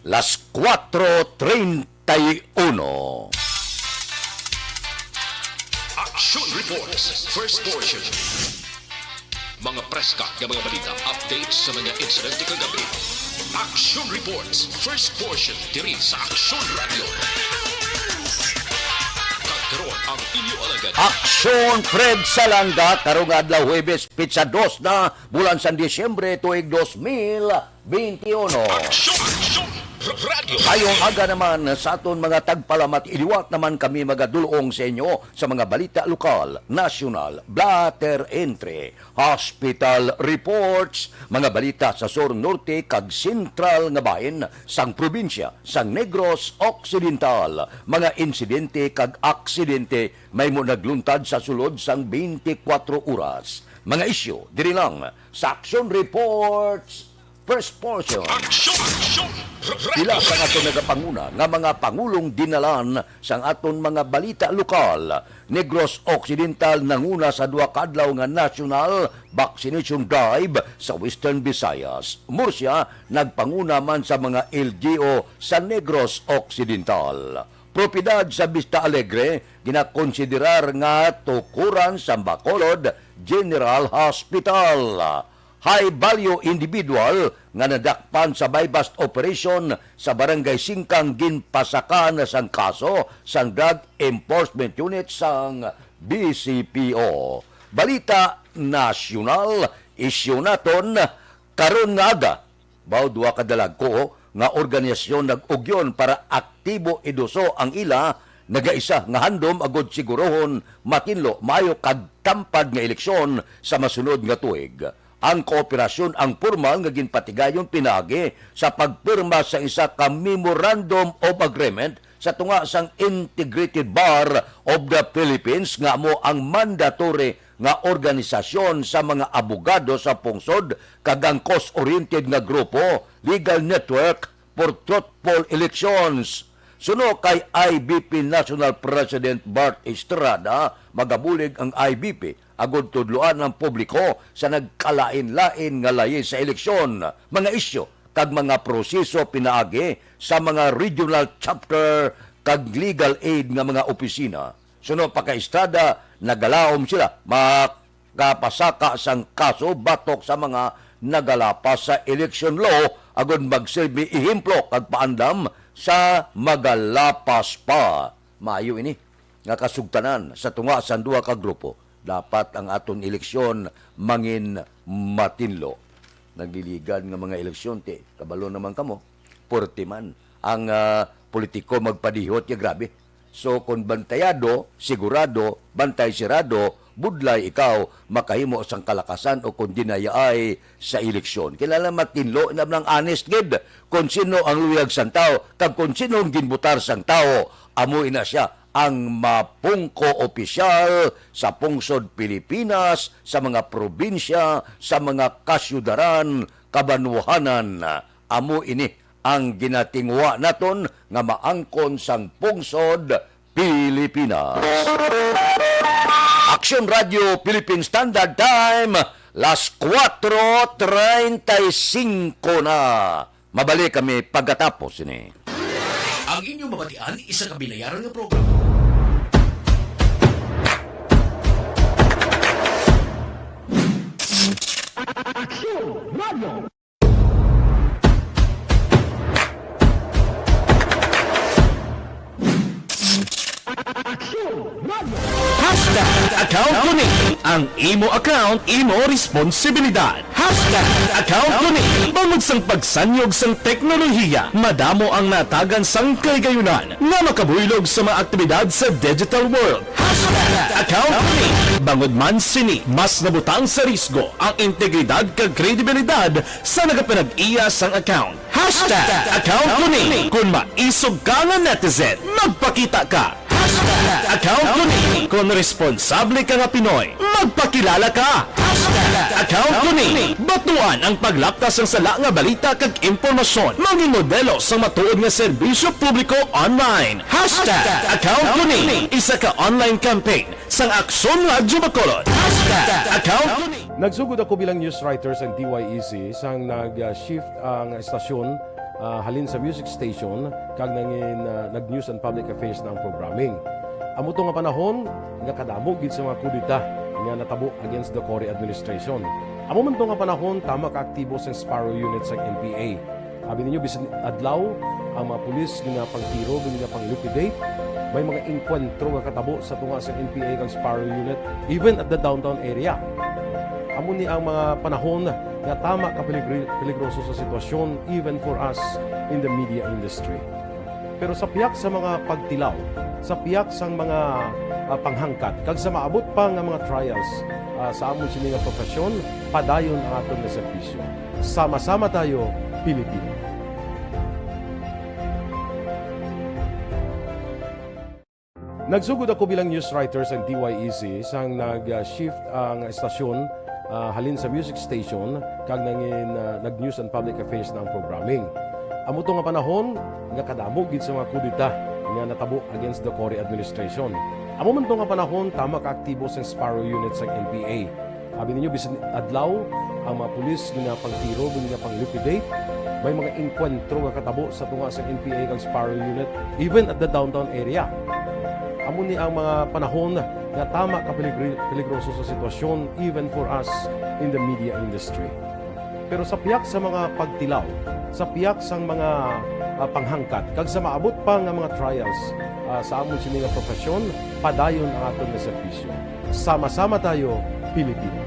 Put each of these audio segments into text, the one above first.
las 4:31. Action Reports, first portion. Mga preska ng mga balita, updates sa mga insidente kagabi. Action Reports, first portion, diri sa Action Radio. Kagkaroon ang inyo alagad. Aksyon Fred Salanga karong adlaw Huwebes pizza 2 na bulan sa Disyembre tuig 2021. Action Radio. Ayong aga naman sa aton mga tagpalamat, iliwat naman kami magadulong sa inyo sa mga balita lokal, national, blatter entry, hospital reports, mga balita sa Sur Norte kag Sentral nga bahin sang probinsya sang Negros Occidental, mga insidente kag aksidente may mo nagluntad sa sulod sang 24 oras. Mga isyu diri lang sa Action Reports first portion. Action Pila sa aton nagapanguna nga mga pangulong dinalan sang aton mga balita lokal. Negros Occidental nanguna sa duha ka adlaw nga national vaccination drive sa Western Visayas. Murcia nagpanguna man sa mga LGO sa Negros Occidental. Propiedad sa Vista Alegre ginakonsiderar nga tukuran sa Bacolod General Hospital. High value individual nga nadakpan sa bypass operation sa Barangay Singkang ginpasakan sang kaso sang Drug Enforcement Unit sang BCPO. Balita nasyonal, isyu naton karon nga aga. Baw duha ka dalagko nga organisasyon nag-ugyon para aktibo iduso ang ila nagaisa nga handom agod sigurohon matinlo maayo kag tampad nga eleksyon sa masunod nga tuig. Ang kooperasyon ang formal nga ginpatigayon pinagi sa pagpirma sa isa ka Memorandum of Agreement sa tunga sang Integrated Bar of the Philippines nga mo ang mandatory nga organisasyon sa mga abogado sa pungsod kag ang cost-oriented nga grupo, legal network for truthful elections. Suno kay IBP National President Bart Estrada, magabulig ang IBP agod tudloan ng publiko sa nagkalain-lain nga layi sa eleksyon, mga isyu kag mga proseso pinaagi sa mga regional chapter kag legal aid nga mga opisina. Suno pa kay Estrada, nagalaom sila makapasaka sang kaso batok sa mga nagalapas sa election law agod magsilbi ihemplo kag paandam sa magalapas pa. Maayo ini nga kasugtanan sa tunga sa duha ka grupo. Dapat ang aton eleksyon mangin matinlo. Nagliligan nga mga eleksyon ti kabalo naman kamo. Porti man ang politiko magpadihot ya grabe. So kung bantayado, sigurado, bantay sirado, budlay ikaw makahimo sang kalakasan o kung dinayaay sa eleksyon. Kilala matinlo na lang honest gid kung sino ang luyag sang tao kag kung sino ang ginbutar sang tao. Amo ina siya ang mapungko opisyal sa pungsod Pilipinas, sa mga probinsya, sa mga kasyudaran, kabanwahanan. Amo ini ang ginatingwa naton nga maangkon sang pungsod Pilipinas. Action Radio Philippine Standard Time, las 4:35 na. Mabalik kami pagkatapos ini. Ang inyong mabatian, isa ka binayaran ng programa. Action Radio! Hashtag account kuning. Ang imo account, imo responsibilidad. Hashtag account kuning. Bangod sang pagsanyog sang teknolohiya, madamo ang natagan sang kaygayunan nga makabuylog sa mga aktibidad sa digital world. Hashtag account kuning. Bangod man sini, mas nabutang sa risgo ang integridad kag kredibilidad sa nagapanag-iya sang account. Hashtag account kuning. Kung maisog ka nga netizen, magpakita ka. Hashtag account kuning. Kung responsable ka nga Pinoy, magpakilala ka. Hashtag account kuning. Batuan ang paglaptas ng sala nga balita kag impormasyon. Maging modelo sa matuod nga serbisyo publiko online. Hashtag account kuning. Isa ka online campaign sang Aksyon Radyo Bacolod. Hashtag account kuning. Nagsugod ako bilang news writer sa DYEC sang nag-shift ang estasyon halin sa music station kag nangin nag-news and public affairs na ang programming. Amo to nga panahon nga kadamo gid sa mga kudita nga natabo against the Cory administration. Amo man to nga panahon tama ka aktibo sa Sparrow unit sa NPA. Abi ninyo bisan adlaw ang mga pulis nga pangtiro nga pang-liquidate. May mga inkwentro nga katabo sa tunga sa NPA kag Sparrow unit even at the downtown area. Amo ni ang mga panahon nga tama ka peligroso sa sitwasyon even for us in the media industry. Pero sa piyak sa mga pagtilaw, sa piyak sa mga panghangkat, kag sa maabot pa nga mga trials sa amon sini nga profesyon, padayon ang aton nga serbisyo. Sama-sama tayo, Pilipino. Nagsugod ako bilang news writer sa DYEC sang nag-shift ang estasyon halin sa music station kag nangin nag-news and public affairs na ang programming. Amo to nga panahon nga kadamo gid sa mga kudita nga natabo against the Cory administration. Amo man to nga panahon tama ka aktibo sa Sparrow unit sa NPA. Abi ninyo bisan adlaw ang mga pulis nga pangtiro nga pang-liquidate. May mga inkwentro nga katabo sa tunga sa NPA kag Sparrow unit even at the downtown area. Amo ni ang mga panahon nga tama ka peligroso sa sitwasyon even for us in the media industry. Pero sa piyak sa mga pagtilaw, sa piyak sa mga panghangkat, kag sa maabot pa nga mga trials sa amon sini nga profesyon, padayon ang aton nga serbisyo. Sama-sama tayo, Pilipino.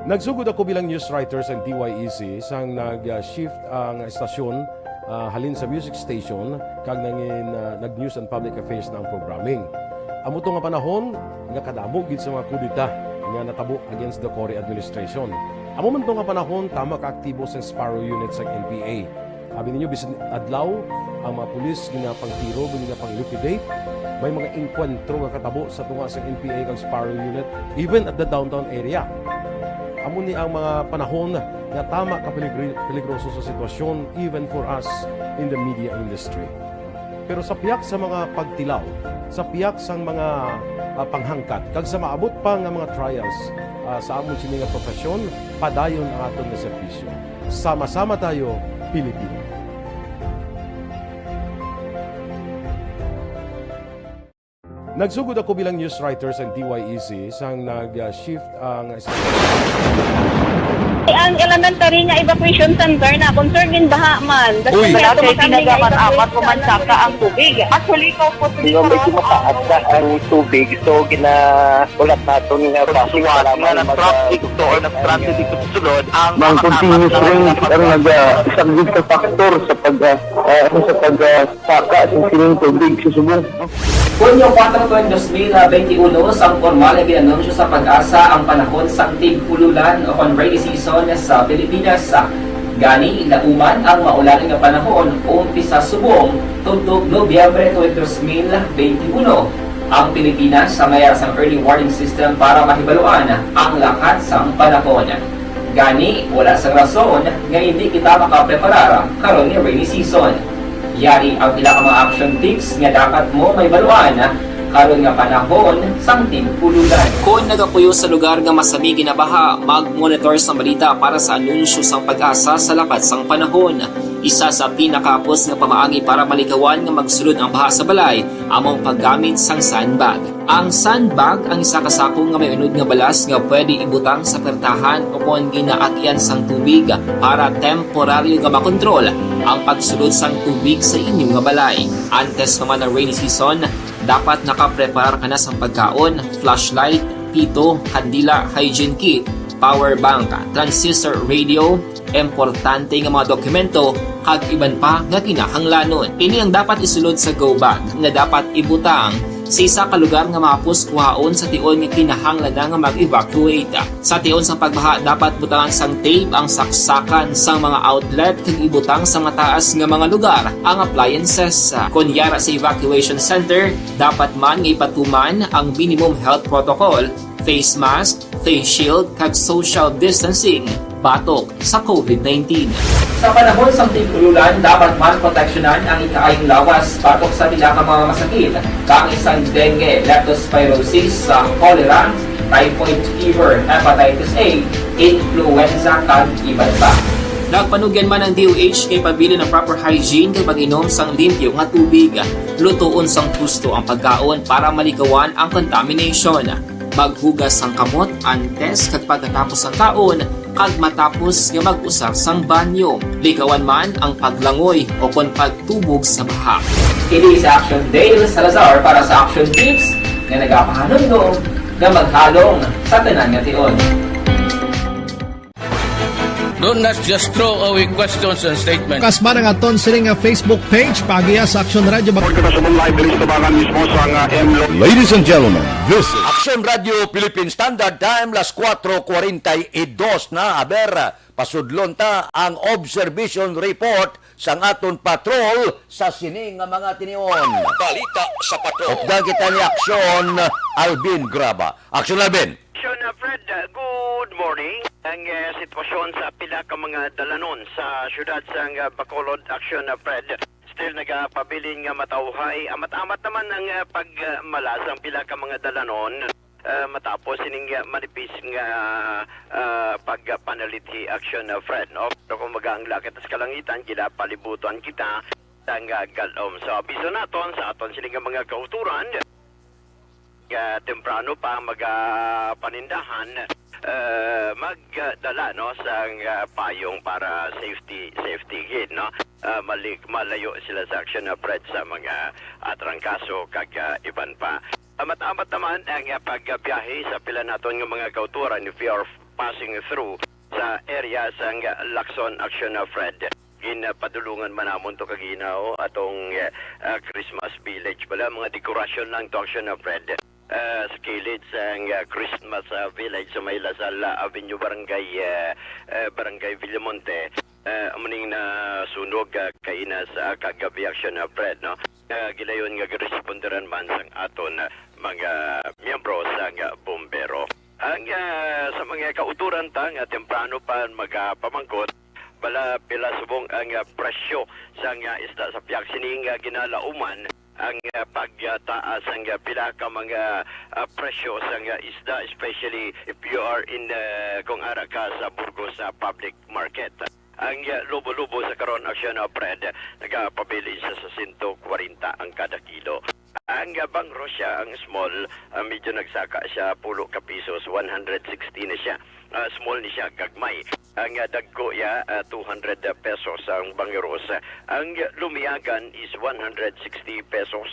Nagsugod ako bilang news writer sa DYEC sang nag-shift ang estasyon halin sa music station kag nangin nag-news and public affairs na ang programming. Amo to nga panahon nga kadamo gid sa mga kudita nga natabo against the Cory administration. Amo man to nga panahon tama ka aktibo sa Sparrow unit sa NPA. Abi ninyo bisan adlaw ang mga pulis nga pangtiro nga pang-liquidate. May mga inkwentro nga katabo sa tunga sa NPA kag Sparrow unit even at the downtown area. Amo ni ang mga panahon nga tama ka peligroso sa sitwasyon even for us in the media industry. Pero sa piyak sa mga pagtilaw, sa piyak sa mga panghangkat, kag sa maabot pa nga mga trials sa amon sini nga profesyon, padayon ang aton nga serbisyo. Sama-sama tayo, Pilipino. Nagsugod ako bilang news writer sa DYEC sang nag-shift ang Ang elementary nga evacuation center na concern din baha man. Uy, Kasi dati pinagaman apat kumansaka ang tubig. Actually, ikaw po Yung medyo mataas na ang tubig, so ginaulat natin nga pasuwat nga nag-traffic to or nag-transit dito sa sulod ang Mang continuous rin ang nag-subject sa factor sa pagsaka sa sining tubig sa subong. Hunyo 4, 2021, sang formal na ginanunsyo sa Pag-asa ang panahon sa tig-ululan o rainy season sa Pilipinas. Gani, nauman ang maulan nga panahon umpisa subong tugtog Nobyembre 2021. Ang Pilipinas sa mayroon sang early warning system para mahibaluan ang lakat sang panahon. Gani, wala sang rason nga hindi kita makapreparar karon ni rainy season. Yari ang ilang mga action tips nga dapat mo may baluan karon nga panahon sang tig-ululan. Kung nagapuyo sa lugar nga masami ginabaha, mag-monitor sa balita para sa anunsyo sang Pag-asa sa lakat sang panahon. Isa sa pinakapos nga pamaagi para malikawan nga magsulod ang baha sa balay, among paggamit sang sandbag. Ang sandbag ang isa ka sako nga may unod nga balas nga pwede ibutang sa pertahan upon ginaakyan sang tubig para temporaryo nga makontrol ang pagsulod sang tubig sa inyong nga balay. Antes naman ng rainy season, dapat nakapreparar ka na sa pagkaon, flashlight, pito, kandila, hygiene kit, power bank, transistor radio, importante nga mga dokumento, kag iban pa nga kinahanglanon. Ini ang dapat isulod sa go bag nga dapat ibutang sa isa ka lugar nga mapus kuhaon sa tion nga kinahanglan nga mag-evacuate. Sa tion sa pagbaha dapat butangan sang tape ang saksakan sang mga outlet kag ibutang sa mataas nga mga lugar ang appliances. Kunyara sa evacuation center, dapat man nga ipatuman ang minimum health protocol, face mask, face shield kag social distancing batok sa COVID-19. Sa panahon sa tig-ululan, dapat man proteksyonan ang ikaayong lawas batok sa pila ka mga masakit, kang isang dengue, leptospirosis, cholera, typhoid fever, hepatitis A, influenza, kag iban pa. Nagpanugyan man ang DOH kay pabili ng proper hygiene kay pag-inom sang limpyo nga tubig. Lutuon sang gusto ang pagkaon para malikawan ang contamination. Maghugas sang kamot antes kag pagkatapos ang kaon kag matapos nga mag-usar sang banyo. Likawan man ang paglangoy o kon pagtubog sa baha. Kini sa Action Dale Salazar para sa Action Tips nga nagapahanundong nga maghalong sa tanan nga tion. Do not just throw away questions and statements. Kasma ng aton sining nga Facebook page pagiya sa Action Radio. Ladies and gentlemen, this is Action Radio Philippine Standard Time, las 4:42 na. Aber, pasudlon ta ang observation report sang aton patrol sa sining nga mga tinion. Balita sa patrol. Upda kita ni Action Alvin Graba. Action Alvin. Fred, good morning. Ang sitwasyon sa pila ka mga dalanon sa syudad sa Bacolod, Action Fred. Still nagapabiling matawhay. Amat-amat naman ang pagmalasang pila ka mga dalanon matapos ining manipis nga pagpanaliti Action Fred. No? So kung ang lakit sa kalangitan, palibutan kita ang galom. So abiso naton sa aton sining mga kauturan. Temprano pa magpanindahan magdala no sa payong para safety gate no malayo sila sa Action Fred sa mga atrangkaso kag iban pa. Amat-amat naman ang pagbiyahe sa pila naton nga mga kauturan if you are passing through sa area sa Lacson Action Fred. Padulungan man namon to kaginaw atong Christmas village pala mga dekorasyon lang to Action Fred. Sa kilid sa Christmas village sa may Lasal Avenue Barangay Villamonte muning na sunog kaina sa kagabi Action Fred no gilayon nga responderan man sang aton mga miyembro sa bombero ang sa mga kauturan ta nga temprano pa magpamangkot bala pila subong ang presyo sa isda sa piyak sining ginalauman ang pagtaas ang pila ka mga presyo sa isda especially if you are in kung ara ka sa Burgos sa public market. Ang lubo-lubo sa karon Action Fred nagapabili sa 140 ang kada kilo. Ang bang Russia, ang small, medyo nagsaka siya pulo ka pesos, 160 na siya. Small ni siya, gagmay. Ang dagko ya, 200 pesos ang bangiros. Ang lumiyagan is 160 pesos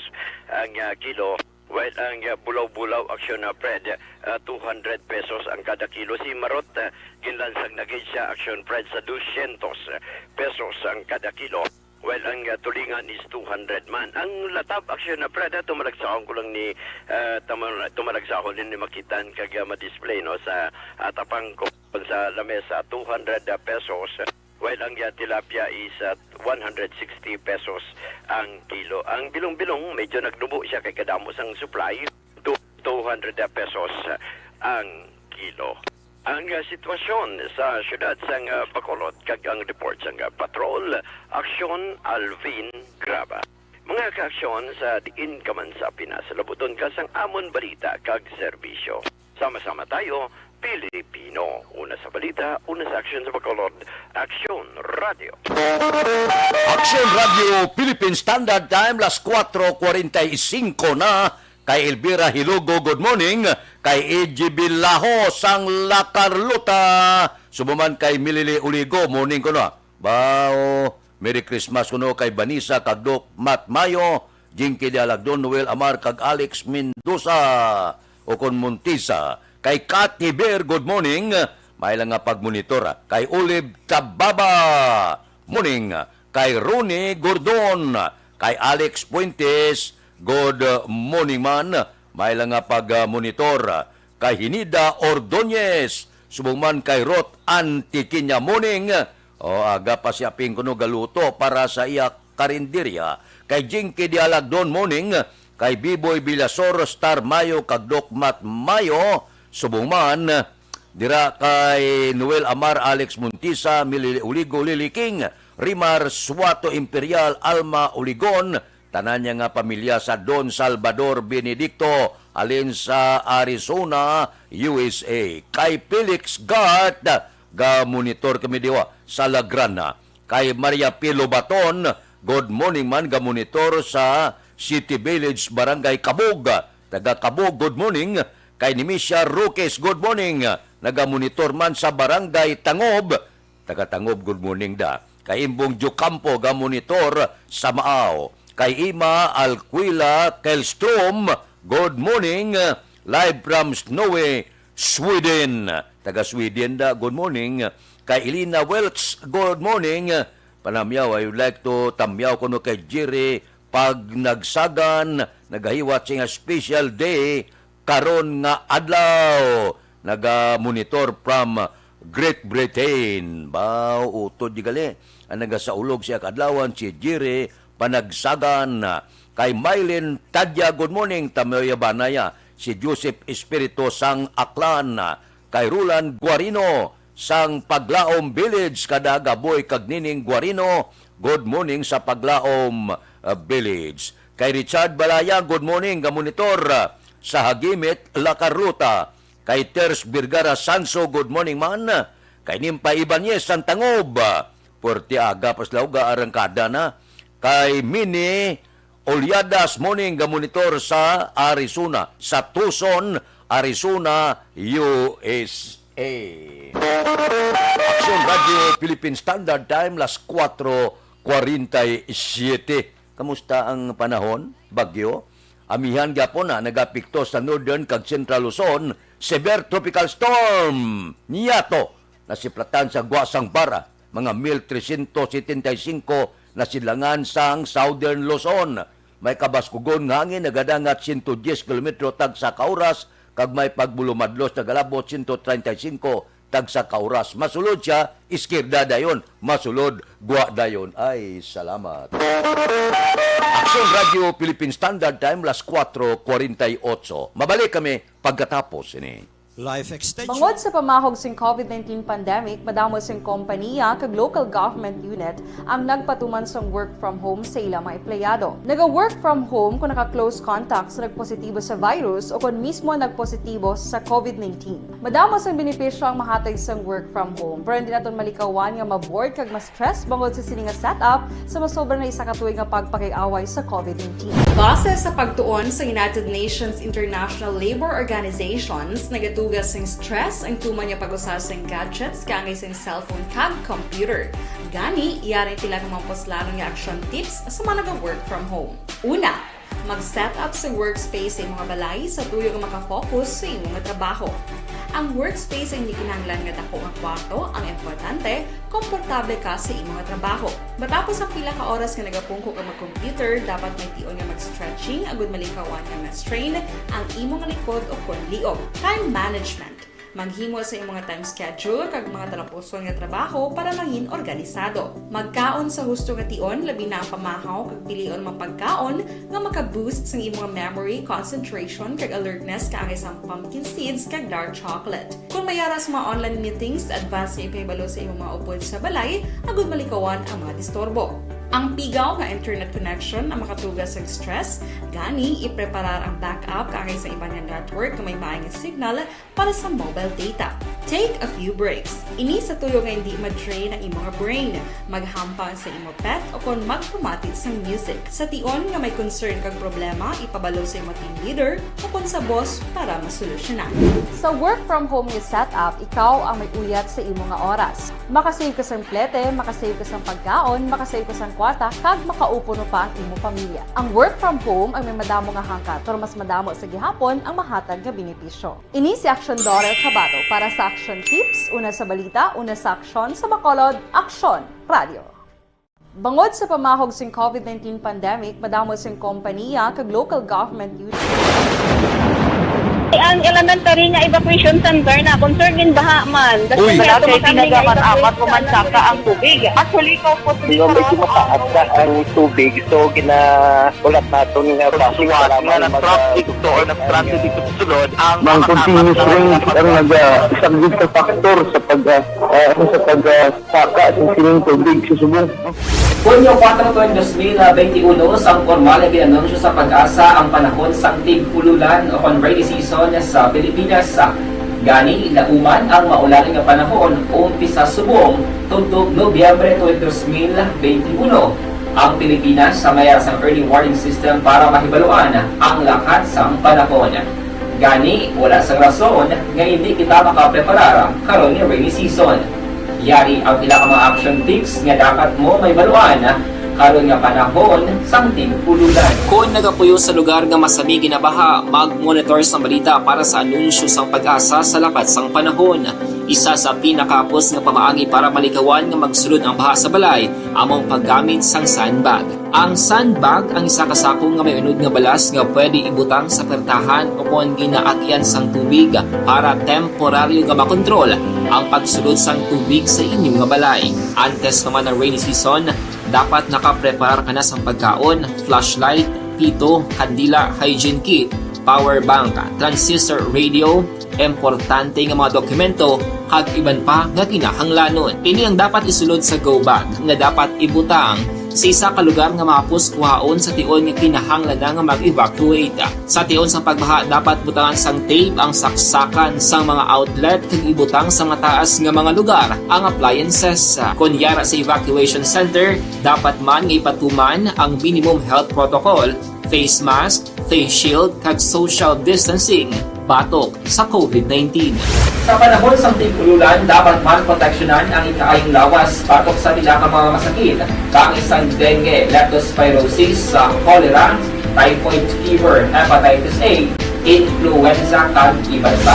ang kilo. While ang bulaw-bulaw Action Fred, 200 pesos ang kada kilo. Si Marot, ginlansang naging siya Action Fred sa 200 pesos ang kada kilo. Well, ang tulingan is 200 man. Ang latab Action Fred, tumalagsahon ko lang ni tumalagsahon din ni makitan kag ma-display no sa tapang ko sa lamesa 200 pesos. While ang tilapia is 160 pesos ang kilo. Ang bilong-bilong medyo nagdubo siya kay kadamos ang supply 200 pesos ang kilo. Ang sitwasyon sa syudad sang Bacolod kag ang report sang patrol Action Alvin Graba. Mga kaaksyon sa diin ka man sa Pinas, labuton ka sang amon balita kag serbisyo. Sama-sama tayo, Pilipino. Una sa balita, una sa aksyon sa Bacolod, Action Radio. Action Radio Philippine Standard Time, las 4:45 na. Kay Elvira Hilugo, good morning. Kay E.G. Bilaho, sang La Carlota. Subuman kay Milili Uligo, morning ko na. Bao, Merry Christmas ko no. Kay Banisa, Kagdok, Mat Mayo, Jinky Dialagdon, Noel Amar, Kag Alex Mendoza, Okon Montisa. Kay Cathy Bear, good morning. May lang nga pagmonitor. Kay Olive Tababa, morning. Kay Rooney Gordon, kay Alex Puentes, good morning man. May lang nga pag-monitor. Kay Hinida Ordonez. Subong man kay Rot Antiquiña morning. O aga pa siya pingkuno galuto para sa iya karinderya. Kay Jinky Dialagdon morning. Kay Biboy Vilasor Star Mayo Kagdok Mat Mayo. Subong man dira kay Noel Amar Alex Montisa Milili Uligo Liliking Rimar Suato Imperial Alma Uligon. Tanan niya nga pamilya sa Don Salvador Benedicto alin sa Arizona, USA. Kay Felix Gart, ga-monitor kami diwa sa Lagrana. Kay Maria Pilo Baton, good morning man, ga-monitor sa City Village, Barangay Kabog. Taga Kabog, good morning. Kay Nimisha Roques, good morning. Naga-monitor man sa Barangay Tangob. Taga Tangob, good morning da. Kay Imbong Jocampo, ga-monitor sa Maaw. Kay Ima Alquila Kelstrom, good morning. Live from Snowy, Sweden. Taga Sweden da, good morning. Kay Elena Welch, good morning. Panamyaw, I would like to tamyaw kuno kay Jerry pag nagsagan, nagahiwat siya nga special day, karon nga adlaw, naga-monitor from Great Britain. Bao, utod di gali. Ang nagasaulog siya kadlawan si Jerry panagsagan. Kay Mylene Tadya, good morning. Tamoya Banaya. Si Joseph Espiritu sang Aklan. Kay Rulan Guarino sang Paglaom Village. Kadagaboy Kagnining Guarino, good morning sa Paglaom Village. Kay Richard Balaya, good morning. Gamonitor sa Hagimit, Lakaruta. Kay Ters Birgara Sanso, good morning man. Kay Nimpa Ibanez, Santangob. Puerto Aga, Paslauga, Arangkada na. Kay Mini Olyadas, morning. Gamonitor sa Arizona. Sa Tucson, Arizona, USA. Action Radio Philippine Standard Time, las 4:47. Kamusta ang panahon? Bagyo? Amihan gyapon na nagapikto sa Northern kag Central Luzon, severe tropical storm. Niyato nasiplatan sa Guasang Bara, mga 1,375 na silangan sang Southern Luzon. May kabaskugon nga hangin nagadangat 110 km tag sa kauras, kag may pagbulumadlos na galabot 135 tag sa kauras. Masulod siya, iskirda dayon. Masulod, gwa dayon. Ay, salamat. Action Radio Philippine Standard Time, las 4:48. Mabalik kami pagkatapos ini. Life Extension. Bangod sa pamahog sing COVID-19 pandemic, madamo sing kompanya kag local government unit ang nagpatuman sang work from home sa ilang mga empleyado. Naga-work from home kung naka-close contact sa nagpositibo sa virus o kung mismo nagpositibo sa COVID-19. Madamo sang benepisyo ang mahatag sang work from home, pero hindi naton malikawan nga ma-bored kag ma-stress bangod sa sini nga setup sa masobra na isa ka tuig nga pagpakiaway sa COVID-19. Base sa pagtuon sa United Nations International Labor Organizations, nagatugas sing stress ang tuman niya pag-usar sing gadgets kangay sing cellphone kag computer. Gani, iyarin tila ng mga poslanong nga action tips sa mga nag-work from home. Una, mag-set up sa workspace sa mga balay sa tuyo nga makafocus sa imong trabaho. Ang workspace ay hindi kinahanglan nga dako nga kwarto, ang importante, komportable ka sa imong trabaho. Matapos ang pila ka oras nga nagapungko ka mag-computer, dapat may tion nga mag-stretching agud malikawan nga ma-strain ang imong likod o konliog. Time management. Maghimo sa imong mga time schedule kag mga talapuson nga trabaho para maging organisado. Magkaon sa husto nga tion, labi na ang pamahaw kag pilion mapagkaon nga maka-boost sa imong memory, concentration kag alertness kaangay sa pumpkin seeds kag dark chocolate. Kung mayara sa mga online meetings, advance sa ipahibalo sa imong mga upod sa balay, agud malikawan ang mga disturbo. Ang pigaw nga internet connection ang makatugas sa stress, gani ipreparar ang backup kaangay sa iba nga network na may maayong signal para sa mobile data. Take a few breaks. Ini sa tuyo nga hindi ma-drain ang imong brain, maghampang sa imong pet o kung magpumati sa music. Sa tion nga may concern kag problema, ipabalo sa imong team leader o kung sa boss para masolusyonan. Sa work from home nga setup, ikaw ang may uyat sa imong nga oras. Makasave ka sa plete, makasave ka sa pagkaon, makasave ka sa kwarta, kag makaupo no pa ang imong pamilya. Ang work from home ay may madamo nga hangkat, pero mas madamo sa gihapon ang mahatag nga benepisyo. Ini si Action Dorel Cabato para sa Action Tips, una sa balita, una sa aksyon sa Bacolod, Action Radio. Bangod sa pamahog sing COVID-19 pandemic, madamo sing kompanya kag local government unit. Ang elementary nga evacuation center na concern din baha man. Uy, malaki pinagamat-amat kumansaka ang tubig. Actually, ikaw po medyo mataas na ang tubig. So, ulat natin nga pasiwat nga ng traffic to or ng-traffic dito sa sunod. Ang continuous rain ang nag-isang factor sa pag-saka sa sining tubig sa subong. Hunyo 4 2021, sang formal na ginanunsyo sa pag-asa ang panahon sa tig-ululan o rainy season sa Pilipinas. Gani, lauman ang maulaling nga panahon umpisa subong tuntog Nobyembre 2021. Ang Pilipinas sa mayar sang early warning system para mahibaluan ang lakat sang panahon. Gani, wala sang rason nga hindi kita makapreparar karon ni rainy season. Yari ang ilang mga action tips nga dapat mo may baluan karon nga panahon sang tig-ululan. Kung nagapuyo sa lugar nga masami ginabaha, mag-monitor sa balita para sa anunsyo sang pag-asa sa lakat sang panahon. Isa sa pinakapos nga pamaagi para malikawan nga magsulod ang baha sa balay, among paggamit sang sandbag. Ang sandbag ang isa ka sako nga may unod nga balas nga pwede ibutang sa pertahan o kung ginaagyan sang tubig para temporaryo nga makontrol ang pagsulod sang tubig sa inyong nga balay. Antes naman ng rainy season, dapat nakaprepare ka na sa pagkaon, flashlight, pito, kandila, hygiene kit, power bank, transistor radio, importante nga mga dokumento, kag iban pa nga kinahanglanon. Ini ang dapat isulod sa go bag nga dapat ibutang sa isa ka lugar nga mapus kuhaon sa tion nga kinahanglan nga mag-evacuate. Sa tion sa pagbaha, dapat butangan sang tape ang saksakan sa mga outlet kag ibutang sa mataas nga mga lugar ang appliances. Kunyara sa evacuation center, dapat man nga ipatuman ang minimum health protocol, face mask, face shield kag social distancing batok sa COVID-19. Sa panahon sa tig-ululan, dapat man proteksyonan ang ikaayong lawas batok sa pila ka mga masakit, kang isang dengue, leptospirosis, cholera, typhoid fever, hepatitis A, influenza, kag iban pa.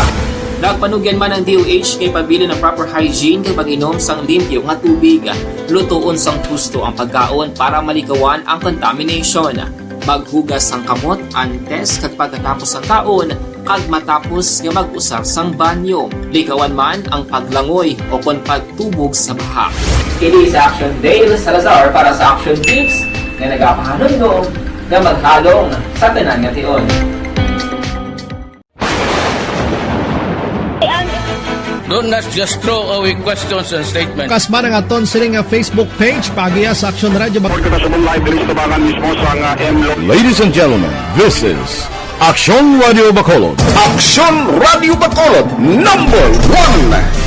Nagpanugyan man ang DOH kay pabili ng proper hygiene kay pag-inom sang limpyo nga tubig, lutuon sang gusto ang pagkaon para malikawan ang contamination. Maghugas sang kamot antes kag pagkatapos ang kaon, kag matapos nga mag-usar sang banyo. Likawan man ang paglangoy o kon pagtubog sa baha. Kini sa Action Dale Salazar para sa Action Tips nga nagapahanundong nga maghalong sa tanan nga tion. Do not just throw away questions and statements. Kasma ng aton siling nga Facebook page pagiya sa Action Radio. Ladies and gentlemen, this is Action Radio Bacolod. Action Radio Bacolod, number 1!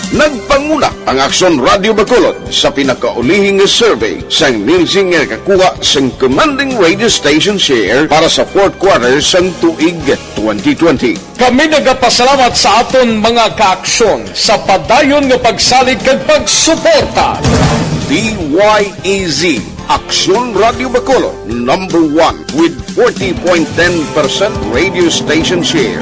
Nagpanguna ang Action Radio Bacolod sa pinakaulihing survey sa ninsing nga kakuha sa commanding radio station share para sa fourth quarter sa tuig 2020. Kami nagapasalamat sa aton mga kaaksyon sa padayon nga pagsalig kag pagsuporta. DYEZ Action Radio Bacolod, number 1 with 40.10% radio station share.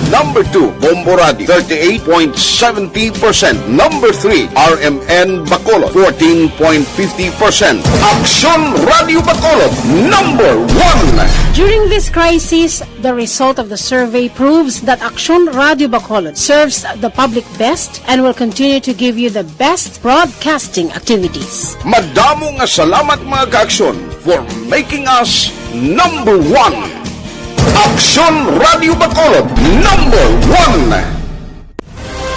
Number 2, Bombo Radio, 38.70%. Number 3, RMN Bacolod, 14.50%. Action Radio Bacolod, number 1! During this crisis, the result of the survey proves that Action Radio Bacolod serves the public best and will continue to give you the best broadcasting activities. Madamo nga salamat mga kaaksyon for making us number 1. Action Radio Bacolod, number 1!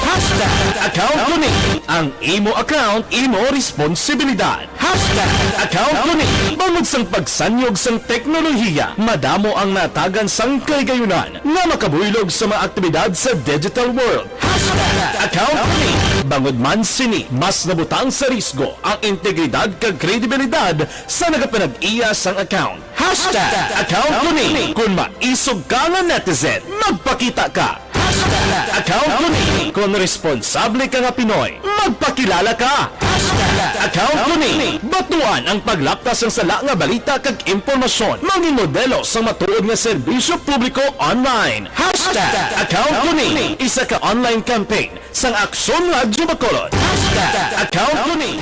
Hashtag account kuning. Ang imo account, imo responsibilidad. Hashtag account kuning. Bangod sang pagsanyog sang teknolohiya, madamo ang natagan sang kaygayunan nga makabuylog sa mga aktibidad sa digital world. Hashtag account kuning. Bangod man sini, mas nabutang sa risgo ang integridad kag kredibilidad sa nagapanag-iya sang account. Hashtag account kuning. Kung maisog ka nga netizen, magpakita ka. Hashtag account kuning. Kung responsable ka nga Pinoy, magpakilala ka. Hashtag account kuning. Batuan ang paglaptas ng sala nga balita kag impormasyon. Maging modelo sa matuod nga serbisyo publiko online. Hashtag account kuning. Isa ka online campaign sang Action Radio Bacolod. Hashtag account kuning.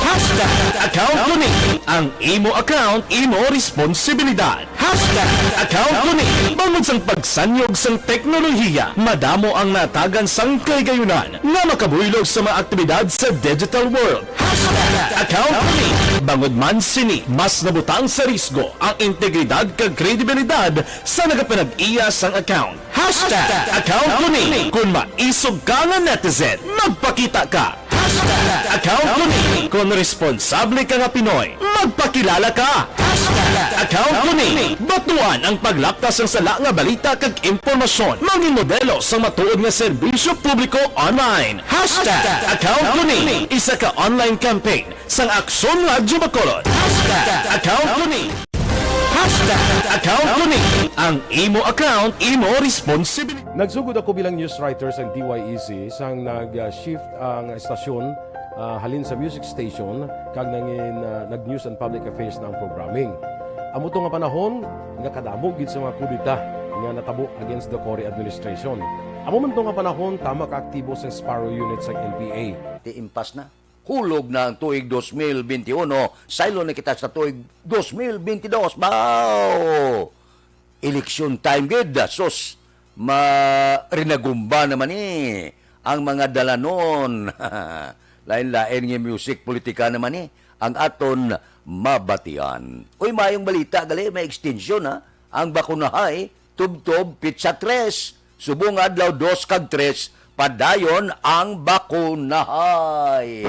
Hashtag account kuning. Ang imo account, imo responsibilidad. Hashtag account kuning. Bangod sang pagsanyog sang teknolohiya, madamo ang natagan sang kaygayunan nga makabuylog sa mga aktibidad sa digital world. Hashtag account kuning. Bangod man sini, mas nabutang sa risgo ang integridad kag kredibilidad sa nagapanag-iya sang account. Hashtag account kuning. Kung maisog ka nga netizen, magpakita ka. Account ko ni. Kung responsable ka nga Pinoy, magpakilala ka. Account ko ni. Batuan ang paglaptas ng sala nga balita kag impormasyon. Maging modelo sa matuod nga serbisyo publiko online. Account ko ni. Isa ka online campaign sang Aksyon Radyo Bacolod. Account ko ni. Account ko ni. Ang imo account, imo responsibility. Nagsugod ako bilang news writer sa DYEC sang nag-shift ang estasyon halin sa music station kag nag-news and public affairs na ang programming. Amo to nga panahon nga kadamo gid sa mga kudita nga natabo against the Cory administration. Amo man to nga panahon tama ka aktibo sa Sparrow unit sa NPA. Tiimpas na. Hulog na ang tuig 2021. Silo na kita sa tuig 2022. Bao! Election time gid. Sus, rinagumba naman ang mga dalanon. Lain-lain nga music politika naman ang aton mabatian. Uy, mayong balita, gali, may extension Ang bakunahay, tub-tub, pizza 3. Subong adlaw 2 kag 3. Padayon ang bakunahay.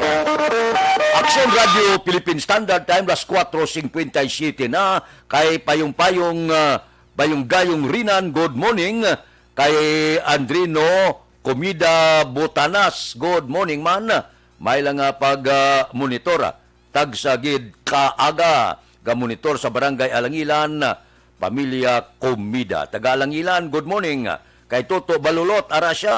Aksyon Radio Philippine Standard Time, las 4:57 na. Kay Payong-Payong, Payong-Gayong Rinan, good morning. Kay Andrino Comida Botanas, good morning man. May lang pag-monitor, tagsagid kaaga, ga-monitor sa Barangay Alangilan, Pamilya Comida. Taga-Alangilan, good morning. Kay Toto Balulot, Arasya,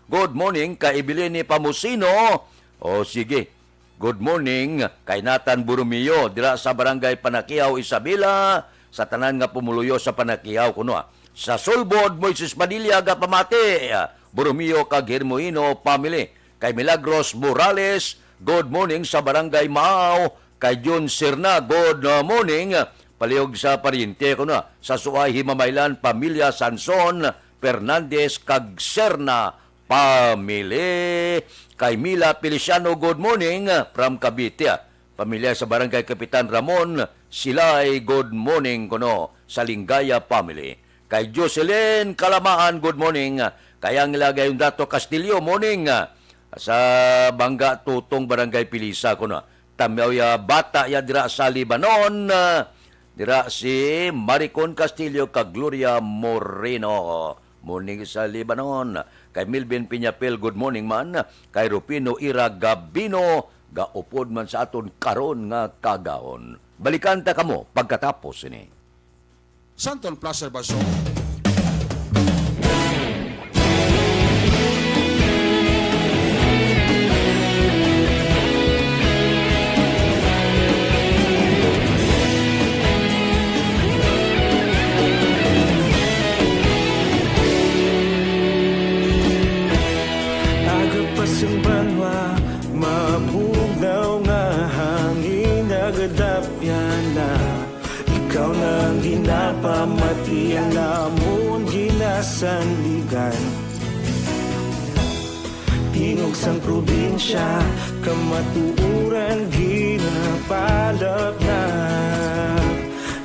good morning. Kay Ibilini Pamusino, o sige, good morning. Kay Nathan Burumio, dira sa Barangay Panakiaw, Isabela, sa tanan nga pumuluyo sa Panakiaw, kuno Sa Sulbod, Moises Padilla, Gapamate, Burumio, kag Hermoino, family. Kay Milagros Morales, good morning sa Barangay Maaw. Kay Jun Sirna, good morning. Palihog sa pariente, kuno sa Suay, Himamaylan, Pamilya Sanson, Fernandez, kag Serna, family. Kay Mila Feliciano, good morning from Cavite. Pamilya sa Barangay Kapitan Ramon, Silay, good morning kuno sa Lingaya family. Kay Jocelyn Kalamaan, good morning. Kay ang ilagay yung Dato Castillo, morning sa Bangga Tutong Barangay Pilisa kuno. Tamyaw ya bata ya dira sa Libanon. Dira si Maricon Castillo kag Gloria Moreno. Morning sa Libanon. Kay Milvin Piñapel, good morning man. Kay Rupino Ira Gabino, gaupod man sa aton karon nga kagaon. Balikan ta kamo pagkatapos ini. Santon Plaza Baso. Pasang banwa, mabugnaw nga hangin nagadapyan na. Ikaw nang ginapamatian namon ginasandigan. Tingog sang probinsya, kamatuuran ginapalap na.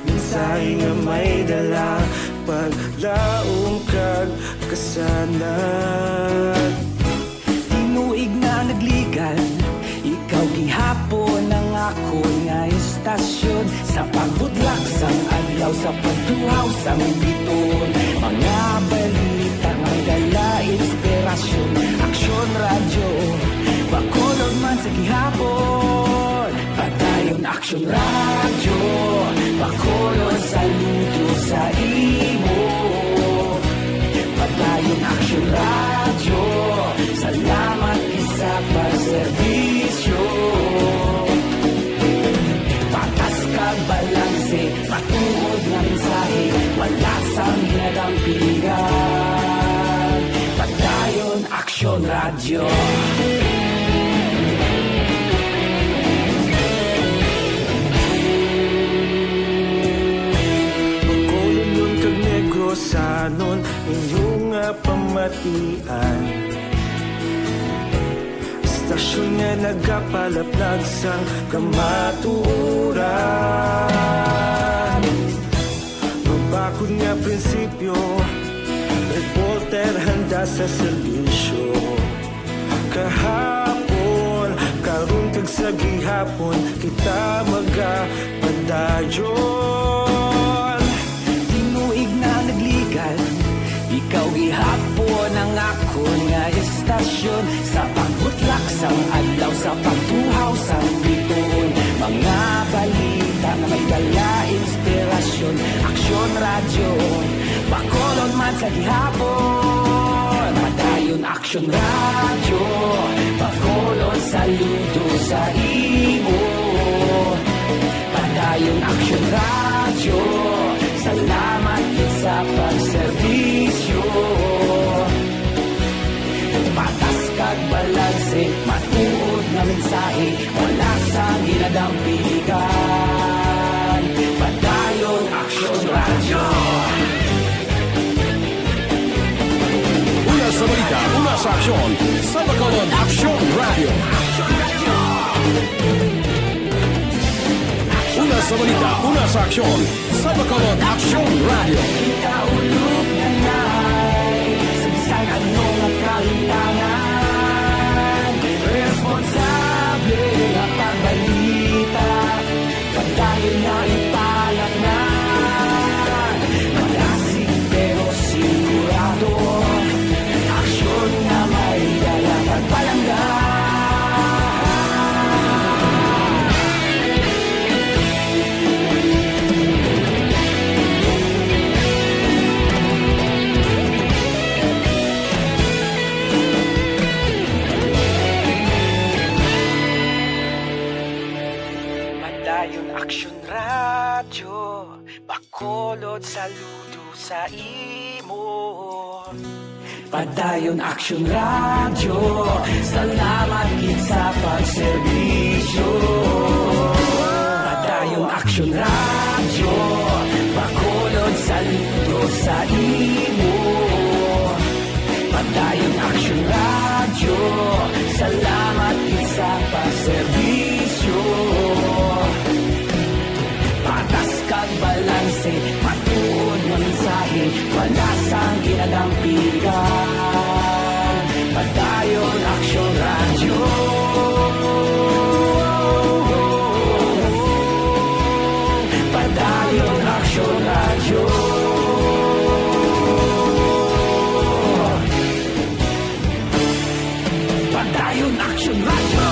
Minsay nga may dala, paglaong kag kasanan. Tinuig na nagligan, ikaw gihapon ang ako nga istasyon. Sa pagbudlak sang adlaw, sa pagduhaw sang biton. Mga balita nga dala inspirasyon. Aksyon radyo, Bacolod man sa gihapon. Padayon Aksyon radyo, Bacolod saludo sa imo. Padayon Aksyon radyo, salamat isa pagserbisyo. Patas kag balanse, matuod nga mensahe, wala sang ginagampingan. Padayon Aksyon radyo. Bacolod nun kag Negrosanon, inyong pamatian. Stasyon nga nagapalaplag sang kamaturan. Mabakod nga prinsipyo, reporter handa sa serbisyo. Kahapon sa gihapon kita magapadayon. Tinuig na nagligal, ikaw gihapon ang ako nga estasyon. Sa pagbutlak sang adlaw, sa pagtuhaw sang bituon, mga balita na may dala inspirasyon. Aksyon radyo, Bacolod man sa gihapon. Padayon Aksyon radyo, Bacolod saludo sa imo. Padayon Aksyon radyo, salamat gid sa pagserbisyo. Patas kag balanse, matuod nga mensahe, wala sang ginadampigan. Padayon Aksyon radyo. Una sa balita, una sa aksyon, sa Bacolod Aksyon Radio. Una sa balita, una sa aksyon, sa Bacolod Aksyon Radio. Kaulog na na'y sagsang anong kahilangan. Responsable na pagbalita, pagdayon na ipalat na. Malasig pero sigurado, aksyon na may dalang pagpalanggan. Padayon Aksyon radyo, Bacolod saludo sa imo. Padayon Aksyon radyo, salamat gid sa pagserbisyo. Padayon Aksyon radyo, Bacolod saludo sa imo. Padayon Aksyon radyo, salamat gid sa pagserbisyo. Patas kag balanse, matuod nga mensahe, wala sang ginadampigan. Padayon Aksyon radyo. Padayon Aksyon radyo. Padayon Aksyon radyo.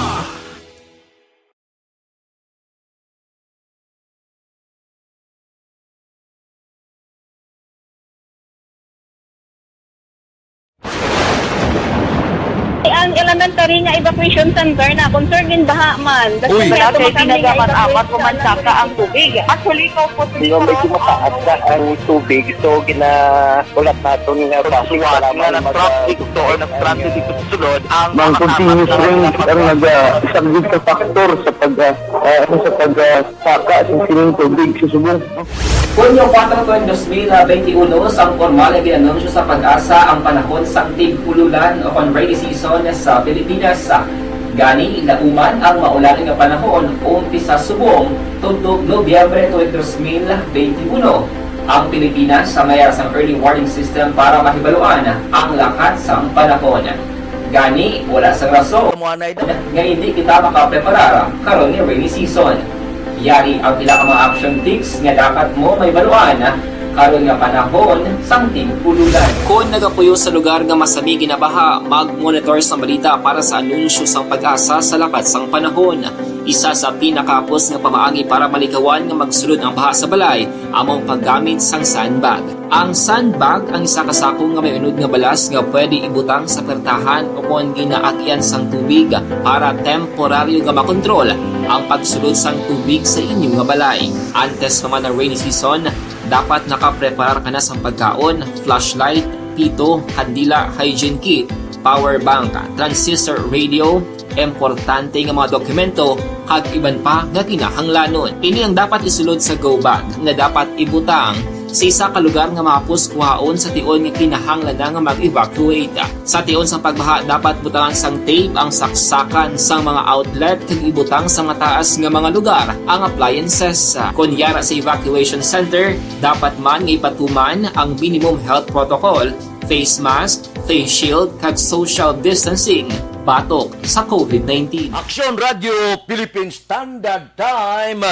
Ang elementary nga evacuation center na concern din baha man. Uy. Kaya Kasi tumakami nga pinagapat-apat evacuation kumansaka ang tubig. Actually, ikaw po medyo mataas na ang tubig. So, ulat natin nga pasiwat nga ng traffic to or ng traffic dito sa sulod. Ang continuous ring ang nag-isang sa factor sa pagsaka sa sining tubig sa subong. Hunyo 4, 2021, sang formal ay ginanunsyo sa Pag-asa ang panahon sang tig-ululan o rainy season sa Pilipinas. Gani, lauman ang maulaning nga panahon umpisa subong tuntog Nobyembre 2021. Ang Pilipinas sa mayroon sang early warning system para mahibaluan ang lakat sang panahon. Gani, wala sang rason nga hindi kita makapreparar karon ni rainy season. Yari ang pila ka mga action tips nga dapat mo may baluan karon nga panahon sang tig-ululan. Kung nagapuyo sa lugar nga masami ginabaha, mag-monitor sa balita para sa anunsyo sang Pag-asa sa lakat sang panahon. Isa sa pinakapos nga pamaagi para malikawan nga magsulod ang baha sa balay, among paggamit sang sandbag. Ang sandbag ang isa kasako nga may unod nga balas nga pwede ibutang sa pertahan o kung ginaagyan sang tubig para temporaryo nga makontrol ang pagsulod sang tubig sa inyong nga balay. Antes naman ng rainy season, dapat nakapreparar ka na sa pagkaon, flashlight, pito, kandila, hygiene kit, power bank, transistor radio, importante nga mga dokumento, kag iban pa nga kinahanglanon. Ini ang dapat isulod sa go bag nga dapat ibutang sa isa ka lugar nga mapus kuhaon sa tion nga kinahanglan nga mag-evacuate. Sa tion sa pagbaha dapat butangan sang tape ang saksakan sang mga outlet kag ibutang sa mataas nga mga lugar ang appliances. Kunyara sa evacuation center, dapat man nga ipatuman ang minimum health protocol, face mask, face shield kag social distancing. pagbatok sa COVID-19. Aksyon Radio Philippines Standard Time,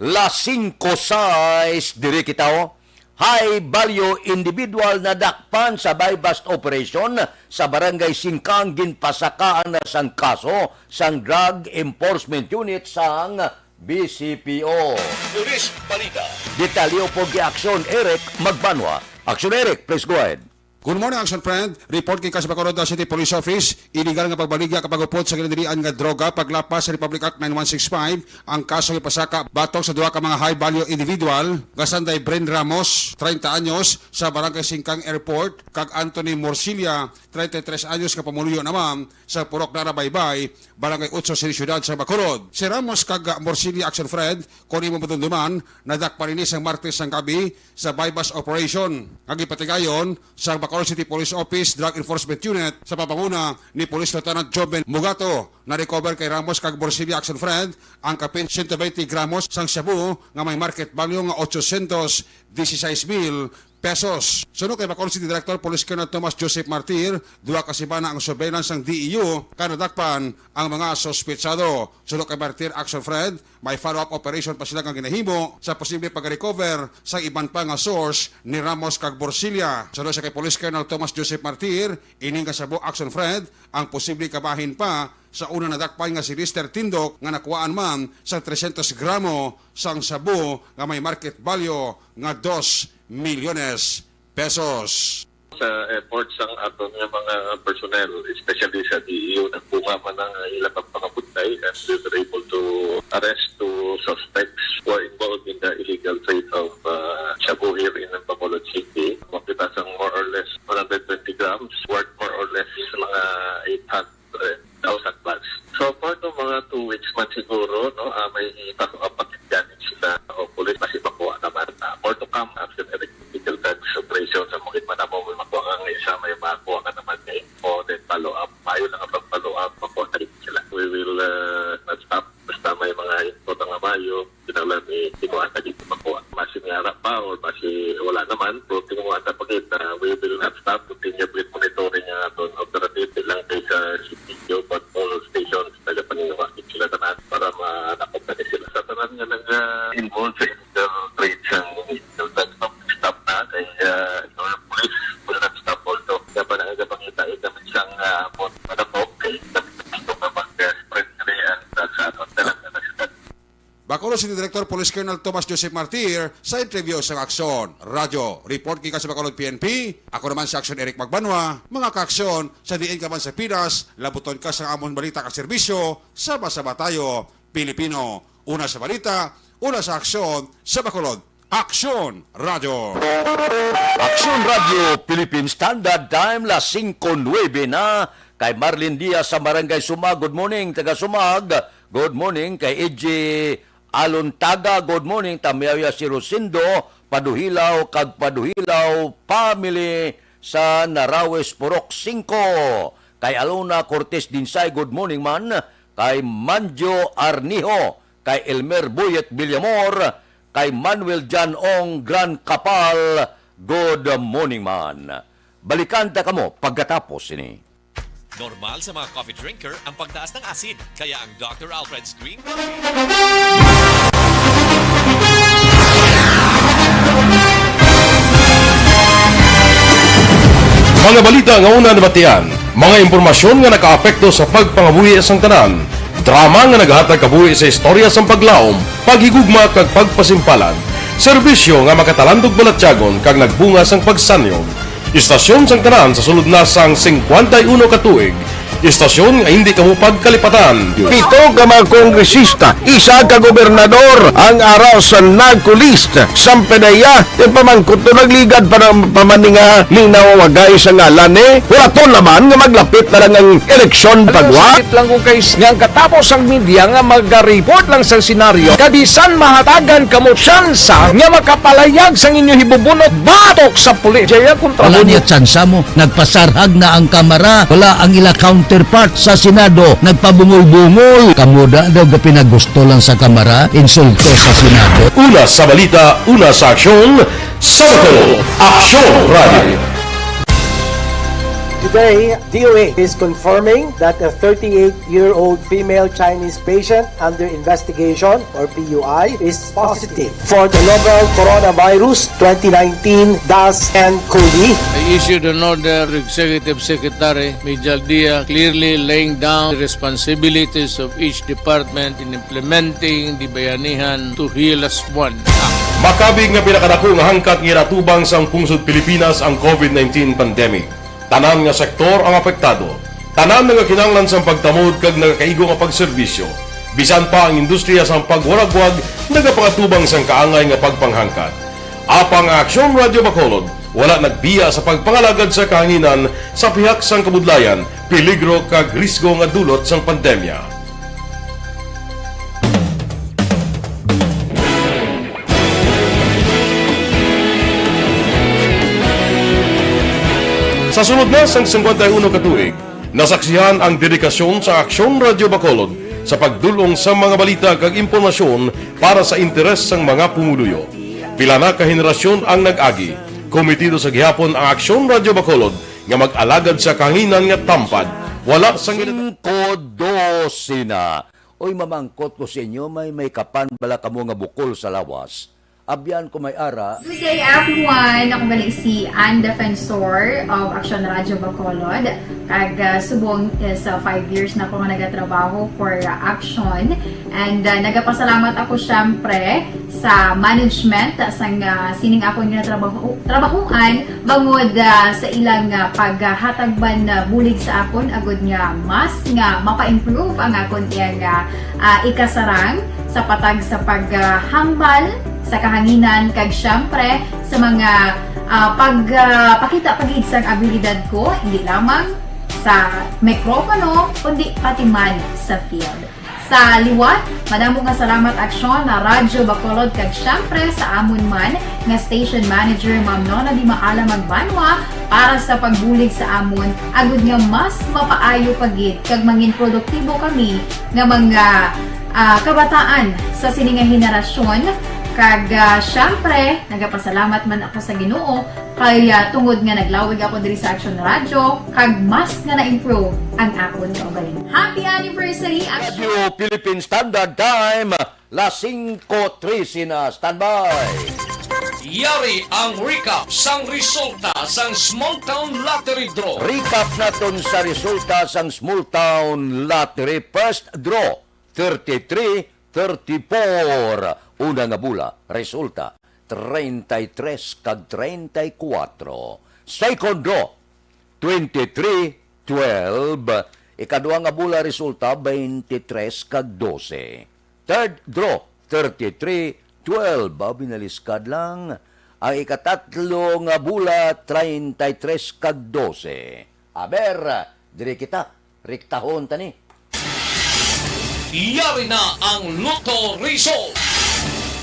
las 5:06 diri kita high value individual na dakpan sa bypass operation sa barangay Singkang ginpasakaan na sang kaso sang Drug Enforcement Unit sang BCPO. Police Balita. Detalyo po gi Aksyon Eric Magbanwa. Aksyon Eric, please go ahead. Good morning, Action Friend. Report kay Bacolod City Police Office. Illegal nga pagbaligya kapag upod sa ginadirian nga droga paglapas sa Republic Act 9165. Ang kaso ipasaka batok sa duha ka mga high value individual. Gasanday Bren Ramos, 30 anyos sa Barangay Singkang Airport. Kag Anthony Morcilia, 33 anyos ka pamuluyo naman sa Purok Narabaybay, Barangay Utso City Ciudad sa Bacolod. Si Ramos kag Morcilia, Action Friend, kung imo matunduman, nadak pa rin isang Martes ang gabi sa bypass operation. Ang ipatigayon sa Bacolod City Police Office Drug Enforcement Unit sa papamuna ni Police Lieutenant Joben Mugato. Na-recover kay Ramos kag Morcilia, Action Friend ang kapin 120 gramos sang shabu nga may market value nga 816,000 pesos. Sunod kay Bacolod City Director Police Colonel Thomas Joseph Martir, duha ka simana ang surveillance ng DEU kanadakpan ang mga sospetsado. Sunod kay Martir, Action Friend, may follow-up operation pa sila nga ginahimo sa posible pag-recover sa iban pa nga source ni Ramos kag Morcilia. Sunod sa kay Police Colonel Thomas Joseph Martir, ining kasabo, Action Friend, ang posible kabahin pa sa una nadakpan nga si Lister Tindok nga nakuhaan man sa 300 gramo sang sabu nga may market value nga 2 milyones pesos. Sa airport sang aton nga mga personnel, especially sa DEU, nagpunga man ang ilang mga buntay and we were able to arrest 2 suspects who are involved in the illegal trade of shabu here in Bacolod City. Makita sang more or less 120 grams, worth more or less mga 800,000 plus. So for the mga 2 weeks man siguro, no, may ipapakityanin sila o police kasi makuha naman. More to come after the illegal drugs operation sa mukit man mo makuha nga isa may makuha ka naman ngayon o then follow up. Mayo lang ang follow up, makuha na rin sila. We will not stop. Basta may mga info nga mayo, pinalang tinuan na dito makuha. Masi niyara pa o masi wala naman. So tinuan na pagit na we will not stop. Continue with monitoring nga doon operative lang kay sa CPO but all stations taga paninawa sila tanan para manakop na sila sa tanan nga nag-involved sa illegal trade sa illegal drugs. Stop na kay police will not stop also. Kaya pa nagpangita kami siyang madapok kay dito na mag-spread and sa aton talaga na sila. Bacolod City Director Police Colonel Thomas Joseph Martir sa interview sa Aksyon Radio. Report kika sa Bacolod PNP. Ako naman sa Aksyon Eric Magbanwa. Mga kaaksyon, sa diin ka man sa Pinas, labuton ka sa amon balita ka serbisyo, sama-sama tayo, Pilipino. Una sa balita, una sa aksyon, sa Bacolod. Aksyon Radio. Aksyon Radio Philippines Standard Time, las 5:09 na. Kay Marlene Diaz sa Barangay Sumag. Good morning, taga Sumag. Good morning kay EJ Alontaga. Good morning, Tamiyaya si Rosindo, Paduhilaw, kag Paduhilaw family sa Narawes Purok 5. Kay Alona Cortez Dinsay, good morning man. Kay Manjo Arniho, kay Elmer Buyet Villamor, kay Manuel Jan Ong Gran Kapal, good morning man. Balikan ta kamo pagkatapos ini. Normal sa mga coffee drinker ang pagtaas ng asid, kaya ang Dr. Alfred's Green Coffee. Mga balita nga una nabatian, mga impormasyon nga nakaapekto sa pagpangabuhi sang tanan, drama nga naghatag kabuhi sa istorya sang paglaom, paghigugma kag pagpasimpalan, serbisyo nga makatalandog balatyagon kag nagbunga sang pagsanyog, istasyon sang tanan sa sulod na sang 51 katuig, istasyon nga hindi kamupag kalipatan. 7 ka mga kongresista, 1 ka gobernador ang araw sa nagkulist sa pedaya yung pamangkot to nagligad para pamaninga linaw wagay sa ngalan wala to naman nga maglapit na lang ang eleksyon pagwa lang kung kayo nga katapos ang media nga mag-report lang sa senaryo kabisan mahatagan kamo tsansa nga makapalayag sa inyo hibubunot batok sa pulis jaya kontra wala niya tsansa mo nagpasarhag na ang kamera wala ang ila counterpart sa Senado nagpabungol-bungol kamuda daw pinagusto lang sa kamera insulto sa Senado. Una sa balita, una sa aksyon, sa Bacolod. Aksyon Radio. Today, DOA is confirming that a 38-year-old female Chinese patient under investigation, or PUI, is positive for the novel coronavirus 2019-nCoV. I issued an order to Executive Secretary Mijal Dia clearly laying down the responsibilities of each department in implementing the Bayanihan to Heal as One Act. Makabig nga pinakadako nga hangkat nga natubang sang pungsod Pilipinas ang COVID-19 pandemic. Tanan nga sektor ang apektado. Tanan nga kinahanglan sang pagtamod kag nagakaigo nga pagserbisyo. Bisan pa ang industriya sang pagwaragwag nagapangatubang sang kaangay nga pagpanghangkat. Apang Aksyon Radio Bacolod wala nagbiya sa pagpangalagad sa kahanginan sa pihak sang kabudlayan, peligro kag risgo nga dulot sang pandemya. Sa sunod na sang 51 katuig, nasaksihan ang dedikasyon sa Aksyon Radio Bacolod sa pagdulong sa mga balita kag impormasyon para sa interes sang mga pumuluyo. Pila na ka henerasyon ang nag-agi, komitido sa gihapon ang Aksyon Radio Bacolod nga mag-alagad sa kahanginan nga tampad, wala sang 5-12 na. Oy, mamangkot ko sa inyo, may kapan bala kamo nga bukol sa lawas. Abyan ko may ara. Good day everyone! Ako gali si Ann Defensor of Aksyon Radio Bacolod. Kag subong is 5 years na ako nga nagatrabaho for Aksyon. And nagapasalamat ako syempre sa management sang sining ako nga trabahuan bangod sa ilang paghatagban bulig sa akon agud nga mas nga mapa-improve ang akon nga ikasarang sa patag sa paghambal sa kahanginan kag syempre sa mga pagpakita pagid sang abilidad ko hindi lamang sa mikropono kundi pati man sa field. Sa liwat, madamo nga salamat Aksyon na Radyo Bacolod kag syempre sa amon man nga station manager Ma'am Nona Di Maala Magbanwa para sa pagbulig sa amon agud nga mas mapaayo pagid kag mangin produktibo kami nga mga kabataan sa sining nga henerasyon. Kag syempre, nagapasalamat man ako sa Ginoo kay tungod nga naglawig ako diri sa Aksyon Radio kag mas nga na-improve ang akon kaugalingon. Happy anniversary Aksyon! Radio Philippine Standard Time, las 5:13 na. Standby! Yari ang recap sang resulta sang Small Town Lottery Draw. Recap naton sa resulta sang Small Town Lottery First Draw 33-34. Una nga bula, resulta 33 kag 34. Second draw 23-12. Ikadua nga bula, resulta 23 kag 12. Third draw 33-12. Binaliskad lang. Ang ikatatlo nga bula 33 kag 12. Aber, diri kita riktahon tani. Yari na ang Lotto Result.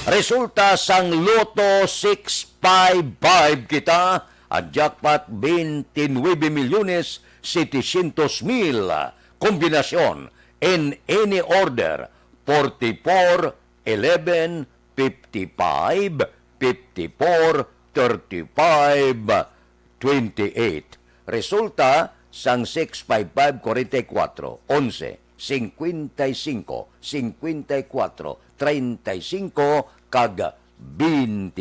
Resulta sang Lotto 655 kita, ang jackpot 29,700,000. Kombinasyon in any order 44, 11, 55, 54, 35, 28. Resulta sang 655 44, 11, 55, 54, 35 kag 28.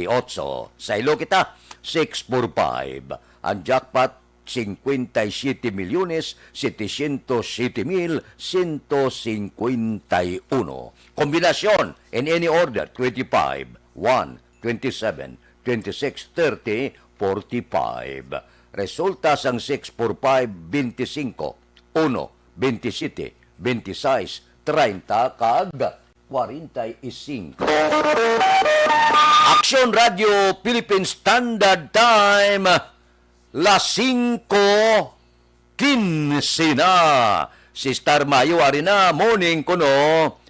Sa ilo kita 645. Ang jackpot 57,707,151. Kombinasyon in any order 25, 1, 27, 26, 30, 45. Resulta sang 645 25, 1, 27, 26, 30 kag 45. Aksyon Radio Philippine Standard Time, las 5:15 na. Si Star Mayo ari na morning kuno.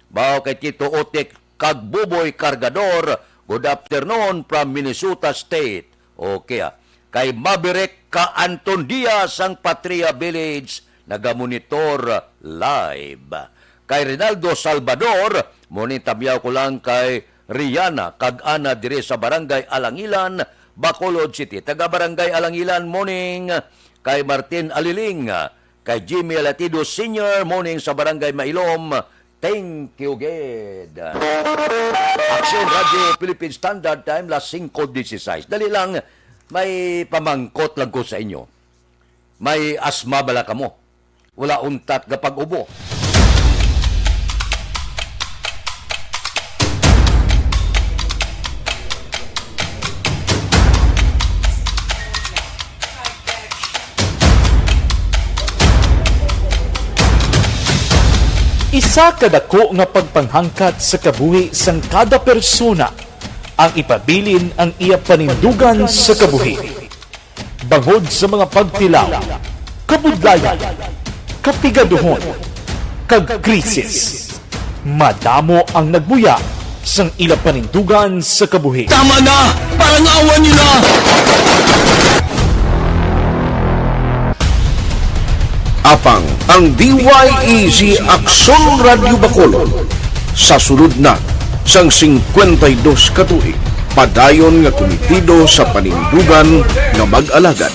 Bao kay Tito Otek kag Buboy Cargador. Good afternoon from Minnesota State. Okay Kay Mabirek ka Anton Diaz ang Patria Village nagamonitor live. Kay Rinaldo Salvador, monitabyaw ko lang kay Rihanna kag-ana dire sa Barangay Alangilan, Bacolod City. Taga Barangay Alangilan, morning. kay Martin Aliling, kay Jimmy Latido Sr. Morning sa Barangay Mailom. Thank you, Ged. Action Radio Philippine Standard Time, las 5:16. Dali lang, may pamangkot lang ko sa inyo. May asma bala ka mo. Wala untat kapag ubo. Isa kadako nga pagpanghangkat sa kabuhi sang kada persona ang ipabilin ang iya panindugan sa kabuhi. Bangod sa mga pagtilaw, kabudlayan, kapigaduhon, kag krisis. Madamo ang nagbuya sang ila panindugan sa kabuhi. Tama na! Parang awan nyo na! Apang ang DYEZ Aksyon Radio Bacolod sa sulod na sang 52 katuig padayon nga komitido sa panindugan nga mag-alagad.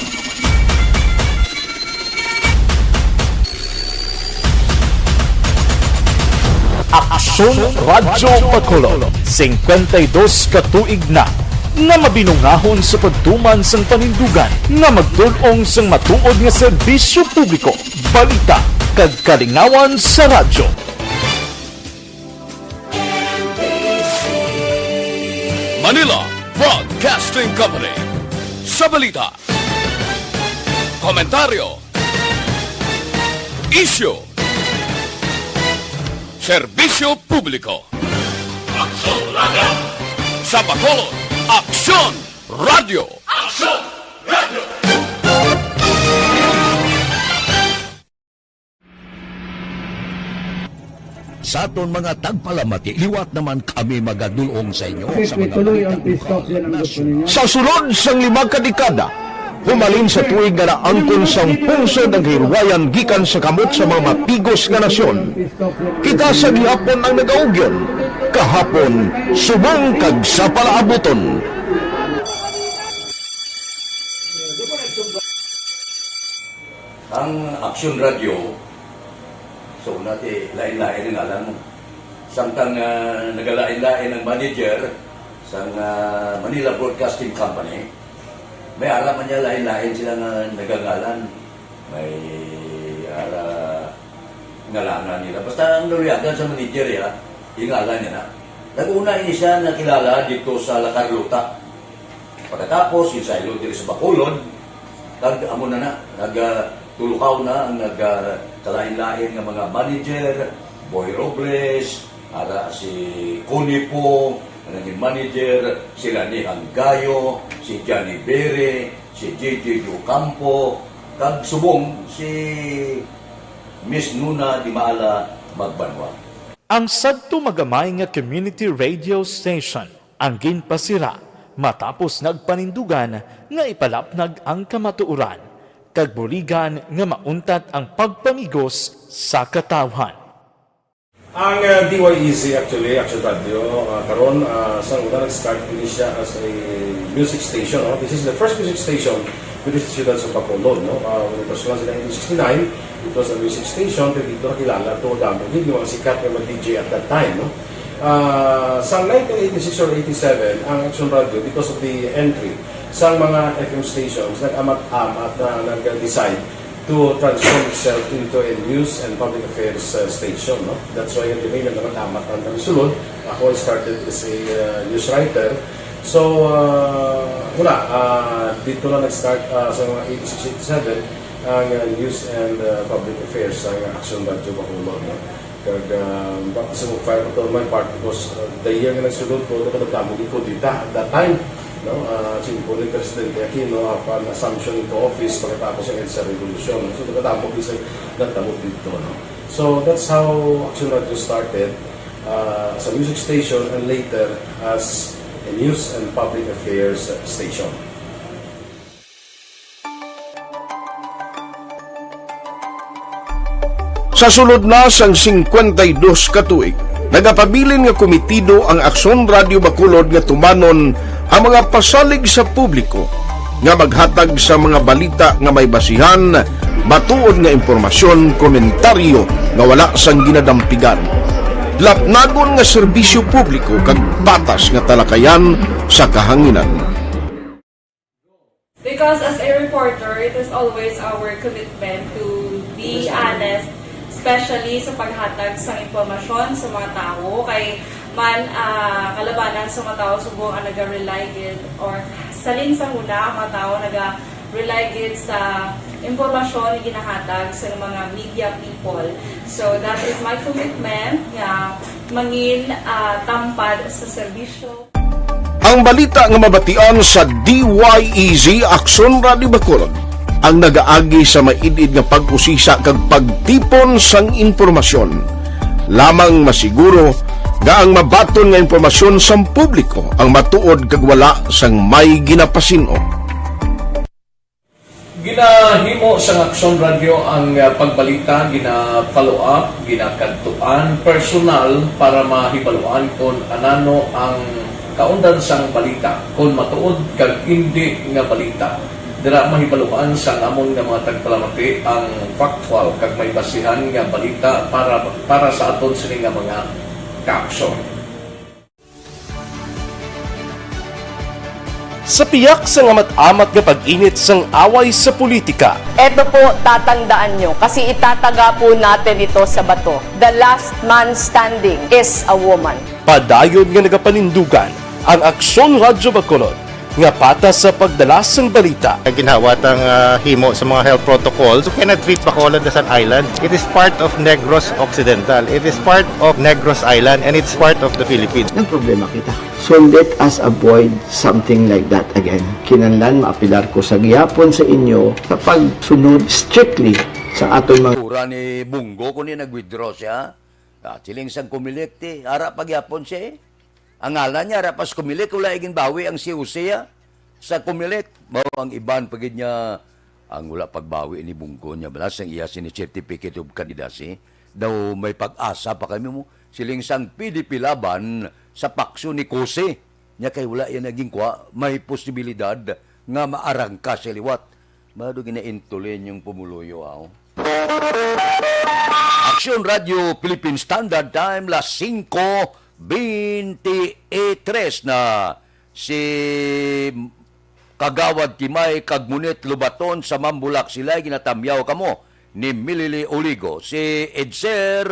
Aksyon Radio Bacolod 52 katuig na nga mabinungahon sa pagtuman sang panindugan nga magtulong sang matuod nga serbisyo publiko, balita kag kalingawan sa radyo. Manila Broadcasting Company. Sa balita, komentaryo, issue, serbisyo publiko. Aksyon Radio. Sa Bacolod, Aksyon Radio. Aksyon Radio. Sa aton mga tagpalamati, liwat naman kami magadulong sa inyo sa mga Sa sulod sang 5 kadekada, humalin sa tuig nga naangkon sang pungso ng hirwayan gikan sa kamot sa mga mapigos nga nasyon. Kita sa gihapon ang nagaugyon, kahapon subong kag sa palaabuton. Ang Aksyon Radio, so nati lain-lain ang alam mo. Samtang nagalain-lain ang manager sa Manila Broadcasting Company, may araman niya lain-lain sila nga nagangalan. May ngalanan nila. Basta ang naluyagan sa manager ya, ingalan niya na. Nag-una ini siya nakilala dito sa La Carlota. Pagkatapos, yung sa ilo dito sa Bacolod, amo na nagtulukaw na ang nagkalain-lain ng mga manager, Boy Robles, si Connie po, ang naging manager, sila ni Hanggayo, si Johnny Bere, si JJ Ocampo, kag subong si Miss Nuna Di Maala Magbanwa. Ang sadto magamay nga community radio station ang ginpasira matapos nagpanindugan nga ipalapnag ang kamatuoran kag buligan nga mauntat ang pagpamigos sa katawhan. Ang DYEZ actually, Action Radio, karon sa una nag-start din siya as a music station. No? This is the first music station with the Ciudad sa Bacolod. No? When it was launched in 1969, it was a music station. Pero dito nakilala ito dami. Hindi mga sikat na DJ at that time. No? Sa 1986 or 87, ang Action Radio, because of the entry sa mga FM stations, nag-amat-amat na nag-decide to transform itself into a news and public affairs station. No? That's why yung remain na naman-amat ang sulod. Ako started as a news writer. So, dito na nag-start sa mga 86-87 ang news and public affairs ng Action Radio Bacolod. No? Kasi mag-fire ko to my part because the year nga nagsulod ko, nagdamog ko dito at that time. No, simple ni Presidente Aquino upon assumption into office pagkatapos ng EDSA Revolution. So, nagdamog dito. No? So, that's how Action Radio started as a music station and later as a news and public affairs station. Sa sulod na sang 52 katuig, nagapabilin nga komitido ang Aksyon Radio Bacolod nga tumanon ang mga pasalig sa publiko nga maghatag sa mga balita nga may basihan, matuod nga impormasyon, komentaryo nga wala sang ginadampigan. Lapnagon nga serbisyo publiko kag patas nga talakayan sa kahanginan. Because as a reporter, it is always our commitment to be honest, especially sa paghatag sa impormasyon sa mga tao, kay man kalabanan sa mga tao subong ang nag-rely gid or salin sa una ang mga tao nag-rely gid sa impormasyon na ginahatag sa mga media people. So that is my commitment nga mangin tampad sa serbisyo. Ang balita nga mabatian sa DYEZ Aksyon Radio Bacolod ang nagaagi sa maidid nga pag-usisa kag pagtipon sang impormasyon. Lamang masiguro nga ang mabaton nga impormasyon sang publiko ang matuod kag wala sang may ginapasino. Ginahimo sa Aksyon Radio ang pagbalita, gina-follow up, ginakadtuan personal para mahibaluan kung anano ang kaundan sang balita, kung matuod kag hindi nga balita. Dira mahibaluan sa amon nga mga tagpalamati ang factual kag may basihan nga balita para sa aton sini nga mga kaaksyon. Sa piyak sa amat-amat nga pag-init sang away sa politika. Ito po, tatandaan nyo, kasi itataga po natin ito sa bato. The last man standing is a woman. Padayon nga nagapanindugan ang Aksyon Radyo Bacolod nga patas sa pagdalas ng balita. Ginhawat ang himo sa mga health protocols. You cannot treat Bacolod as an island. It is part of Negros Occidental. It is part of Negros Island and it's part of the Philippines. Ang problema kita. So let us avoid something like that again. Kinahanglan maapilar ko sa gihapon sa inyo sa pagsunod strictly sa aton mga Tura ni Bungo kung nag-withdraw siya. Siling sang kumilekti. Ara pagyapon siya eh. Ang ngalan niya, rapas kumilik, wala iging bawi ang siya sa kumilik. Mao ang iban pagid niya, ang wala pagbawi ni Bungo niya, balas ang iya ni certificate of candidacy, daw may pag-asa pa kami mo, siling sang PDP laban sa pakso ni Kose. Niya kay wala yan naging kwa, may posibilidad nga maarangka sa liwat. Mado ginaintulin yung pumuluyo aw. Aksyon Radio Philippine Standard Time, las 5:23 na si Kagawad Timay Kagmunit Lubaton sa Mambulak sila ginatamyaw kamo ni Milili Oligo. Si Edser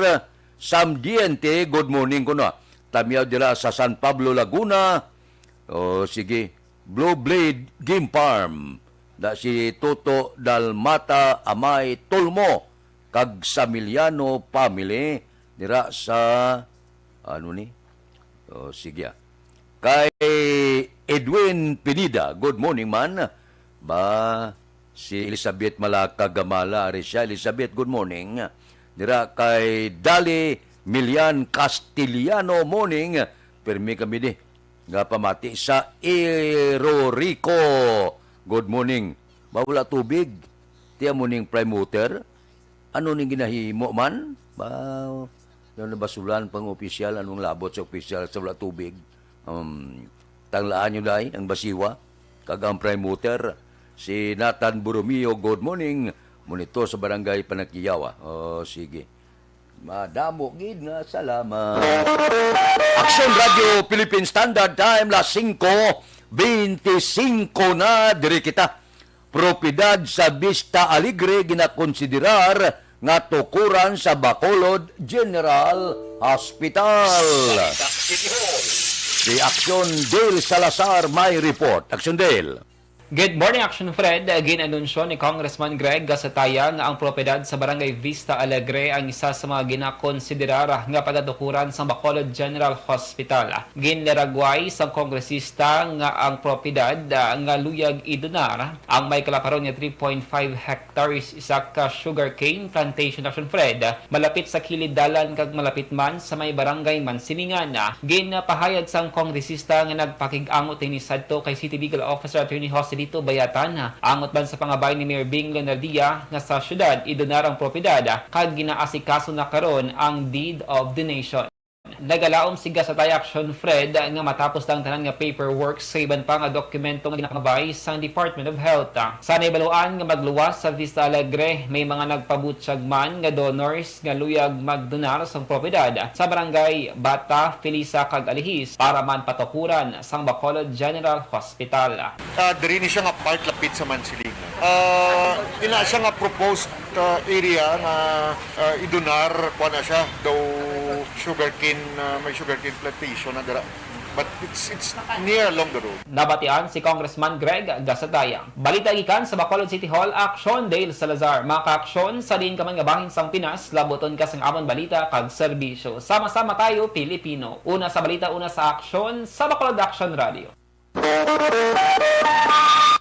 Samdiente, good morning ko na. Tamyaw dila sa San Pablo, Laguna. O sige, Blue Blade Game Farm. Da si Toto Dalmata Amay Tulmo kag Samiliano family dira sa ano ni? O sige. Kay Edwin Pinida, good morning man. Ba si Elizabeth Malaka Gamala Arisha, Elizabeth, good morning. Dira kay Dali Milian Castiliano, morning. Permi kami di nga pamati sa Erorico. Good morning. Bawala tubig. Tiya morning prime water. Ano ning ginahimo man? Ba yung nabasulan pang opisyal, anong labot sa opisyal sa wala tubig. Tanglaan nyo dahi, ang basiwa. Kagang prime water. Si Nathan Burumio, good morning. Monitor sa barangay Panakiyawa. O, sige. Madamo, gid nga, salamat. Aksyon Radio Philippine Standard Time, las 5:25 na, diri kita. Propiedad sa Vista Alegre, ginakonsiderar nga tukuran sa Bacolod General Hospital. Si Aksyon Dale Salazar may report. Aksyon Dale. Good morning, Action Fred. Ginanunsyo ni Congressman Greg Gasataya nga ang propiedad sa Barangay Vista Alegre ang isa sa mga ginakonsiderar nga pagatukuran sa Bacolod General Hospital. Ginlaragway sa kongresista nga ang propiedad nga luyag idonar ang may kalaparon nga 3.5 hectares isa ka sugarcane plantation. Action Fred, malapit sa kilid dalan kag malapit man sa may barangay Mansiningan. Ginapahayag sang kongresista nga nagpakig-angot ni sadto kay City Legal Officer Attorney Jose dito bayatan angot ban sa pangabay ni Mayor Bing Leonardia nga sa syudad idonar ang propiedad kag ginaasikaso na karon ang deed of donation. Nagalaom siga sa Tay Action Fred nga matapos lang tanan nga paperwork sa iban pa nga dokumento nga ginakabay sa Department of Health. Sa naibaluan nga magluwas sa Vista Alegre, may mga nagpabutyag man nga donors nga luyag magdonar sa propiedad sa barangay Bata, Felisa kag Alihis para man patukuran sang Bacolod General Hospital. Diri ni siya nga part lapit sa Mansilingan. Ina siya nga proposed area na idonar ko na siya daw sugarcane may sugarcane plantation na dira. But it's near along the road. Nabatian si Congressman Greg Gasatayang. Balita gikan sa Bacolod City Hall, Aksyon Dale Salazar. Mga ka-aksyon sa din ka man nga bahin sang Pinas, laboton ka sang amon balita kag serbisyo. Sama-sama tayo Pilipino. Una sa balita, una sa aksyon sa Bacolod Action Radio.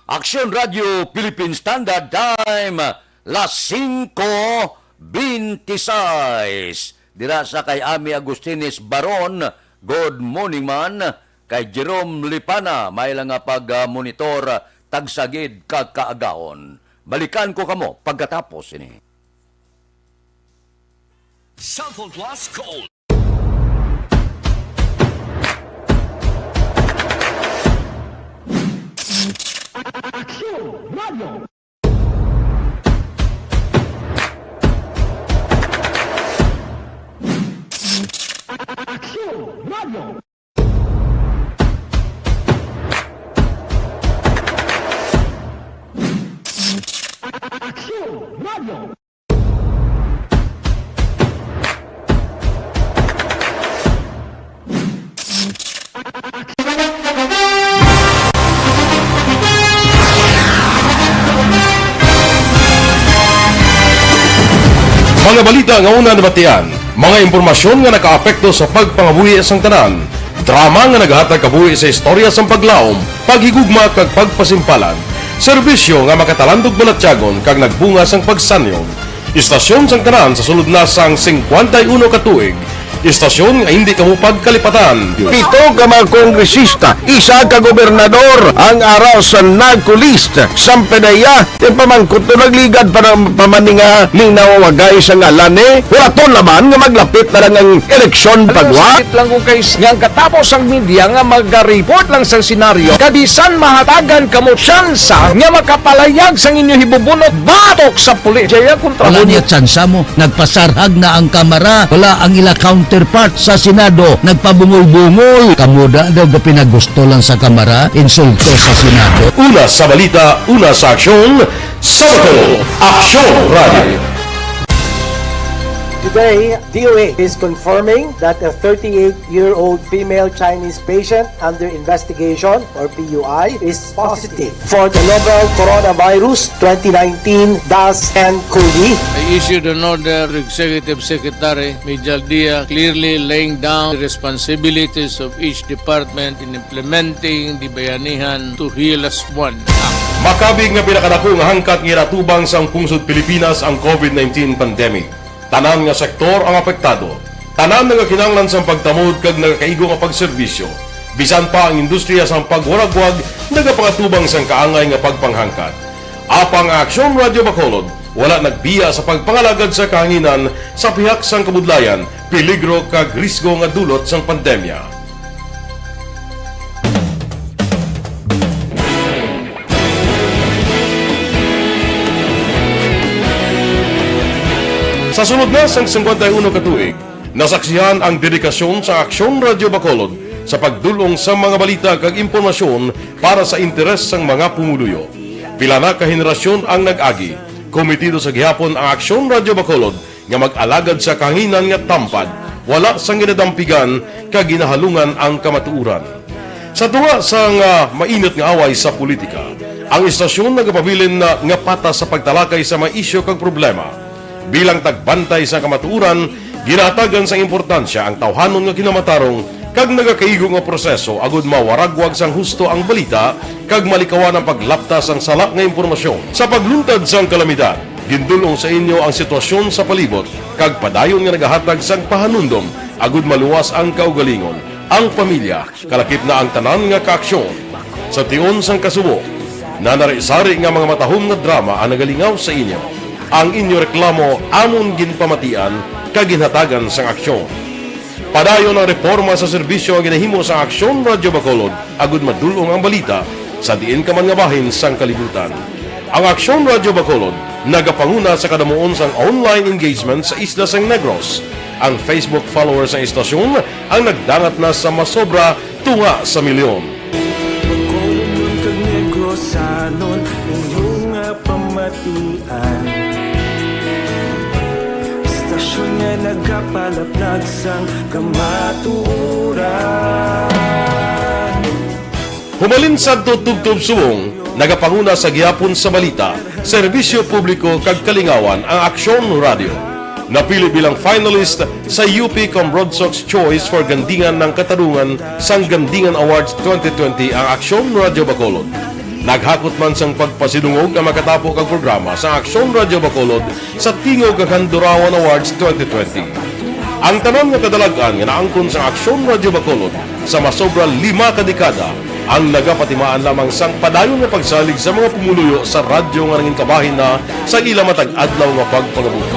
Action Radio Philippine Standard Time, las 5:26. Dira sa kay Ami Agustines Baron, good morning man. Kay Jerome Lipana, may lang nga pag-monitor tagsagid kag kaagaon. Balikan ko kamo pagkatapos ini. Cellphone Plus Gold. Action Radio. Action Radio. Action Radio. Mga balita nga una nabatian, mga impormasyon nga nakaapekto sa pagpangabuhi sang tanan, drama nga naghatag kabuhi sa istorya sang paglaom, paghigugma kag pagpasimpalan, serbisyo nga makatalandog balatyagon kag nagbunga sang pagsanyog, istasyon sang tanan sa sulod na sang 51 ka tuig, istasyon nga hindi kamo pagkalipatan. 7 ka mga kongresista, 1 ka gobernador ang araw sa nagkulist sa PDEA yung pamangkot to nagligad para pamaninga ning nawawagay sa ngalan wala to naman nga maglapit na lang ang eleksyon pagwa lang kung kayo nga katapos ang media nga mag-report lang sa senaryo kadisan mahatagan kamo tsansa nga makapalayag sa inyo hibubunot batok sa pulis jaya kontra Wala niya tsansa mo, nagpasarhag na ang kamera, wala ang ila counterpart sa Senado, nagpabungol-bungol. Kamuda daw ga pinagusto lang sa kamera, insulto sa Senado. Una sa balita, una sa aksyon, Sabado, Aksyon Radio. Today, DOA is confirming that a 38-year-old female Chinese patient under investigation, or PUI, is positive for the novel coronavirus 2019-10-CoV. I issued an order to Executive Secretary Major Dia clearly laying down the responsibilities of each department in implementing the Bayanihan to Heal as One Act. Makabig nga pinakadako nga hangkat nga iratubang sang pungsod Pilipinas ang COVID-19 pandemic. Tanan nga sektor ang apektado. Tanan nga kinahanglan sang pagtamod kag nagakaigo nga pagserbisyo. Bisan pa ang industriya sang pagwaragwag nagapangatubang sang kaangay nga pagpanghangkat. Apang Aksyon Radio Bacolod wala nagbiya sa pagpangalagad sa kahanginan sa pihak sang kabudlayan, peligro kag risgo nga dulot sang pandemya. Sa sunod na sang 51 katuig, nasaksihan ang dedikasyon sa Aksyon Radio Bacolod sa pagdulong sa mga balita kag impormasyon para sa interes sang mga pumuluyo. Pila na ka henerasyon ang nag-agi, komitido sa gihapon ang Aksyon Radio Bacolod nga mag-alagad sa kahanginan nga tampad, wala sang ginadampigan kag ginahalungan ang kamatuuran. Sa tuwa sang mainit nga away sa politika, ang istasyon nagapabilin na nga patas sa pagtalakay sa mga isyu kag problema. Bilang tagbantay sa kamatuuran, ginatagan sa importansya ang tawhanon nga kinamatarong kag nagakaigo nga proseso agud mawaragwag sang husto ang balita kag malikawan ang paglapta sang sala nga impormasyon. Sa pagluntad sang kalamidad, gindulong sa inyo ang sitwasyon sa palibot kag padayon nga nagahatag sang pahanundom agud maluwas ang kaugalingon, ang pamilya, kalakip na ang tanan nga kaaksyon. Sa tion sang kasubo, nanari-sari nga mga matahom nga drama ang nagalingaw sa inyo. Ang inyo reklamo amon ginpamatian kag ginhatagan sang aksyon. Padayon ang reforma sa serbisyo ang ginahimo sa Aksyon Radyo Bacolod agud madulong ang balita sa diin ka man nga bahin sang kalibutan. Ang Aksyon Radyo Bacolod nagapanguna sa kadamuon sang online engagement sa isla sang Negros. Ang Facebook followers sa istasyon ang nagdangat na sa masobra tunga sa milyon. Bacolod kag Negros sanon inyong pamatian. Istasyon nga nagapalaplag sang kamaturan. Humalin sa tutubtub subong, nagapanguna sa gihapon sa balita, serbisyo publiko kag kalingawan ang Aksyon Radio. Napili bilang finalist sa UP Broadsox Choice for Gandingan ng Katarungan sang Gandingan Awards 2020 ang Aksyon Radio Bacolod. Naghakot man sang pagpasidungog ang makatapo kag programa sa Aksyon Radio Bacolod sa Tingog kag Handurawan Awards 2020. Ang tanan nga kadalagan nga naangkon sa Aksyon Radio Bacolod sa masobra 5 ka dekada ang nagapatimaan lamang sang padayon nga pagsalig sa mga pumuluyo sa radyo nga nangin kabahin na sa ila matag adlaw nga pagpangabuhi.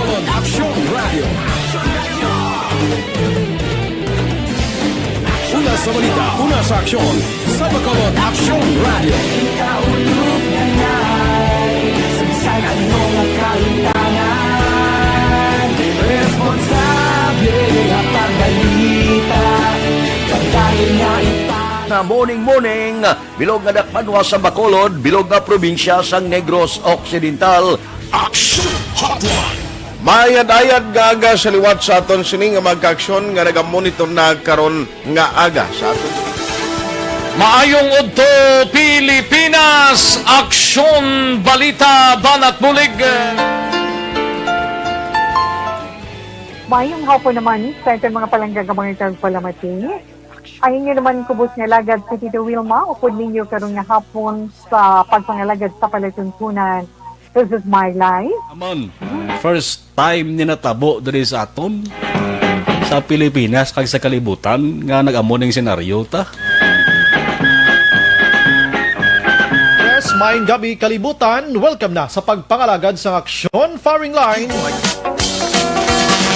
Una sa balita, una sa aksyon, sa Bacolod Aksyon Radio. Ikaulog na na'y saan ano nga kaintangan. Responsable ang pagbalita, pagkain nga Na morning, bilog nga dakpanwa sa Bacolod, bilog nga probinsya sang Negros Occidental. Action Hotline! Mayad-ayad nga aga sa liwat sa aton sining nga magka-aksyon nga nagamonitor na karon nga aga sa aton. Maayong udto Pilipinas, Aksyon Balita Banat Bulig. Mayong hapon naman sa itong mga palanggang mga palamati. Ayun nyo naman kubos nga lagad si Tito Wilma, upod ninyo karong nga hapon sa pagpangalagad sa palatuntunan. This is my life. Amon, first time ni natabo diri sa aton sa Pilipinas kag sa kalibutan nga nag-amoning senaryo ta. Yes, maayong gabi kalibutan. Welcome na sa pagpangalagad sa Aksyon Firing Line.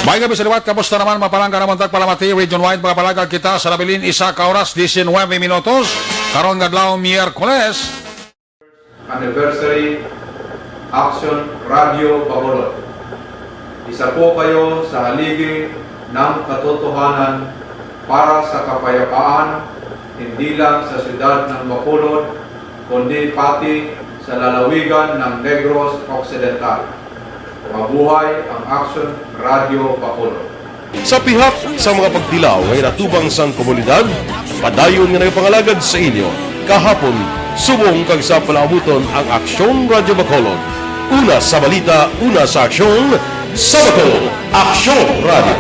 May gabi sa liwat, kamusta naman mapalangga naman tagpalamati, region-wide mga palagag kita sa labilin isa ka oras, 19 minutos, karon nga adlaw Miyerkules. Anniversary Aksyon Radio Bacolod. Isa po kayo sa haligi ng katotohanan para sa kapayapaan, hindi lang sa siyudad ng Bacolod, kundi pati sa lalawigan ng Negros Occidental. Mabuhay ang Aksyon Radio Bacolod. Sa pihak sa mga pagtilaw ngay natubang sang komunidad, padayon nga nagpangalagad sa inyo. Kahapon, subong kag sa palaabuton ang Aksyon Radio Bacolod. Una sa balita, una sa aksyon, sa Bacolod, Aksyon Radio.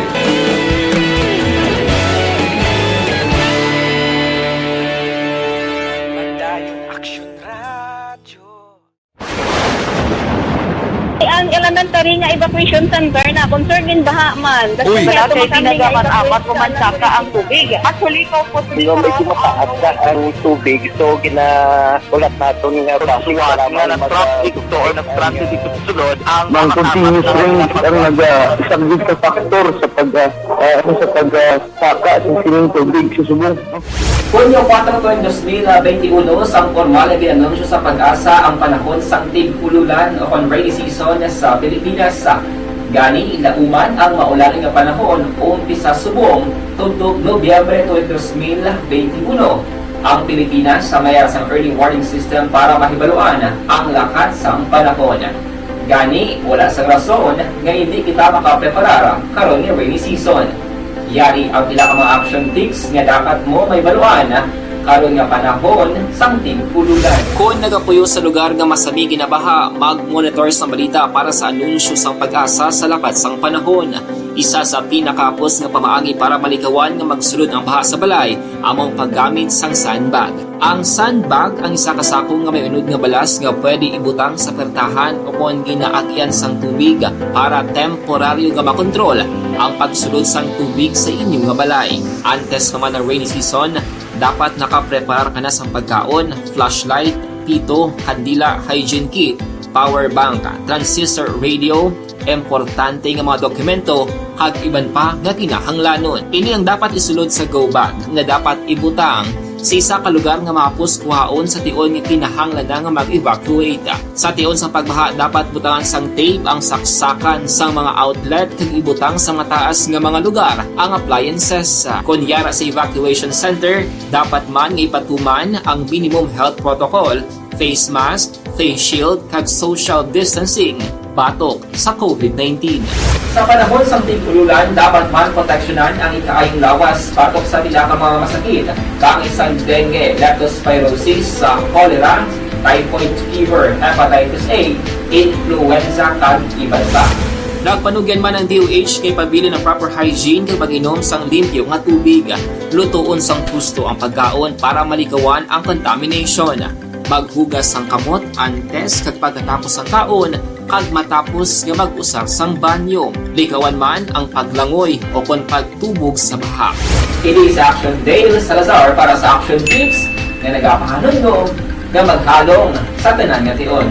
Ang elementary nga evacuation center na concerned din baha man. Uy, kasi tinagaman amat kumansaka ang tubig. Actually, ikaw po medyo mataas na ang tubig. So, ginaulat natin nga pasiwala nga ng traffic to or nag-transit dito sa sulod. Ang continuous rain ang nag-subject sa factor sa pagsaka sa sining tubig sa subong. Hunyo 4, 2021, sang formal na ginanunsyo sa Pag-asa ang panahon sang tig-ululan o rainy season sa Pilipinas. Gani, ilauman ang maulaling nga panahon umpisa subong tugtog Nobyembre 2021. Ang Pilipinas sa mayroon sang early warning system para mahibaluan ang lakat sang panahon. Gani, wala sang rason nga hindi kita makapreparar karon ni rainy season. Yari ang pila ka mga action tips nga dapat mo may baluan karon nga panahon sang tig-ululan. Kung nagapuyo sa lugar nga masami ginabaha, mag-monitor sa balita para sa anunsyo sang Pag-asa sa lakat sang panahon. Isa sa pinakapos nga pamaagi para malikawan nga magsulod ang baha sa balay among paggamit sang sandbag. Ang sandbag ang isa kasakong nga may unod nga balas nga pwede ibutang sa pertahan o kung ginaagyan sang tubig para temporaryo nga makontrol ang pagsulod sang tubig sa inyong nga balay. Antes naman ng rainy season, dapat nakaprepare ka na sa pagkaon, flashlight, pito, kandila, hygiene kit, power bank, transistor radio, importante nga mga dokumento kag iban pa nga kinahanglanon. Ini ang dapat isulod sa go bag nga dapat ibutang sa isa ka lugar nga mapus kuhaon sa tion nga kinahanglan nga mag-evacuate. Sa tion sa pagbaha dapat butangan sang tape ang saksakan sang mga outlet kag ibutang sa mataas nga mga lugar ang appliances. Kunyara sa evacuation center, dapat man nga ipatuman ang minimum health protocol, face mask, face shield kag social distancing batok sa COVID-19. Sa panahon sa tigululan, dapat man proteksyonan ang ikaayong lawas batok sa pila ka mga masakit, kang isang dengue, leptospirosis, cholera, typhoid fever, hepatitis A, influenza, kag iban pa. Nagpanugyan man ang DOH kay pabili ng proper hygiene kay pag-inom sang limpyo nga tubig, lutuon sang husto ang pagkaon para malikawan ang contamination. Maghugas sang kamot antes kag pagkatapos ang kaon, kag matapos nga mag-usar sang banyo. Likawan man ang paglangoy o kon pagtubog sa baha. Kini sa Action Dale Salazar para sa Action Tips nga nagapahanundong nga maghalong sa tanan nga tion.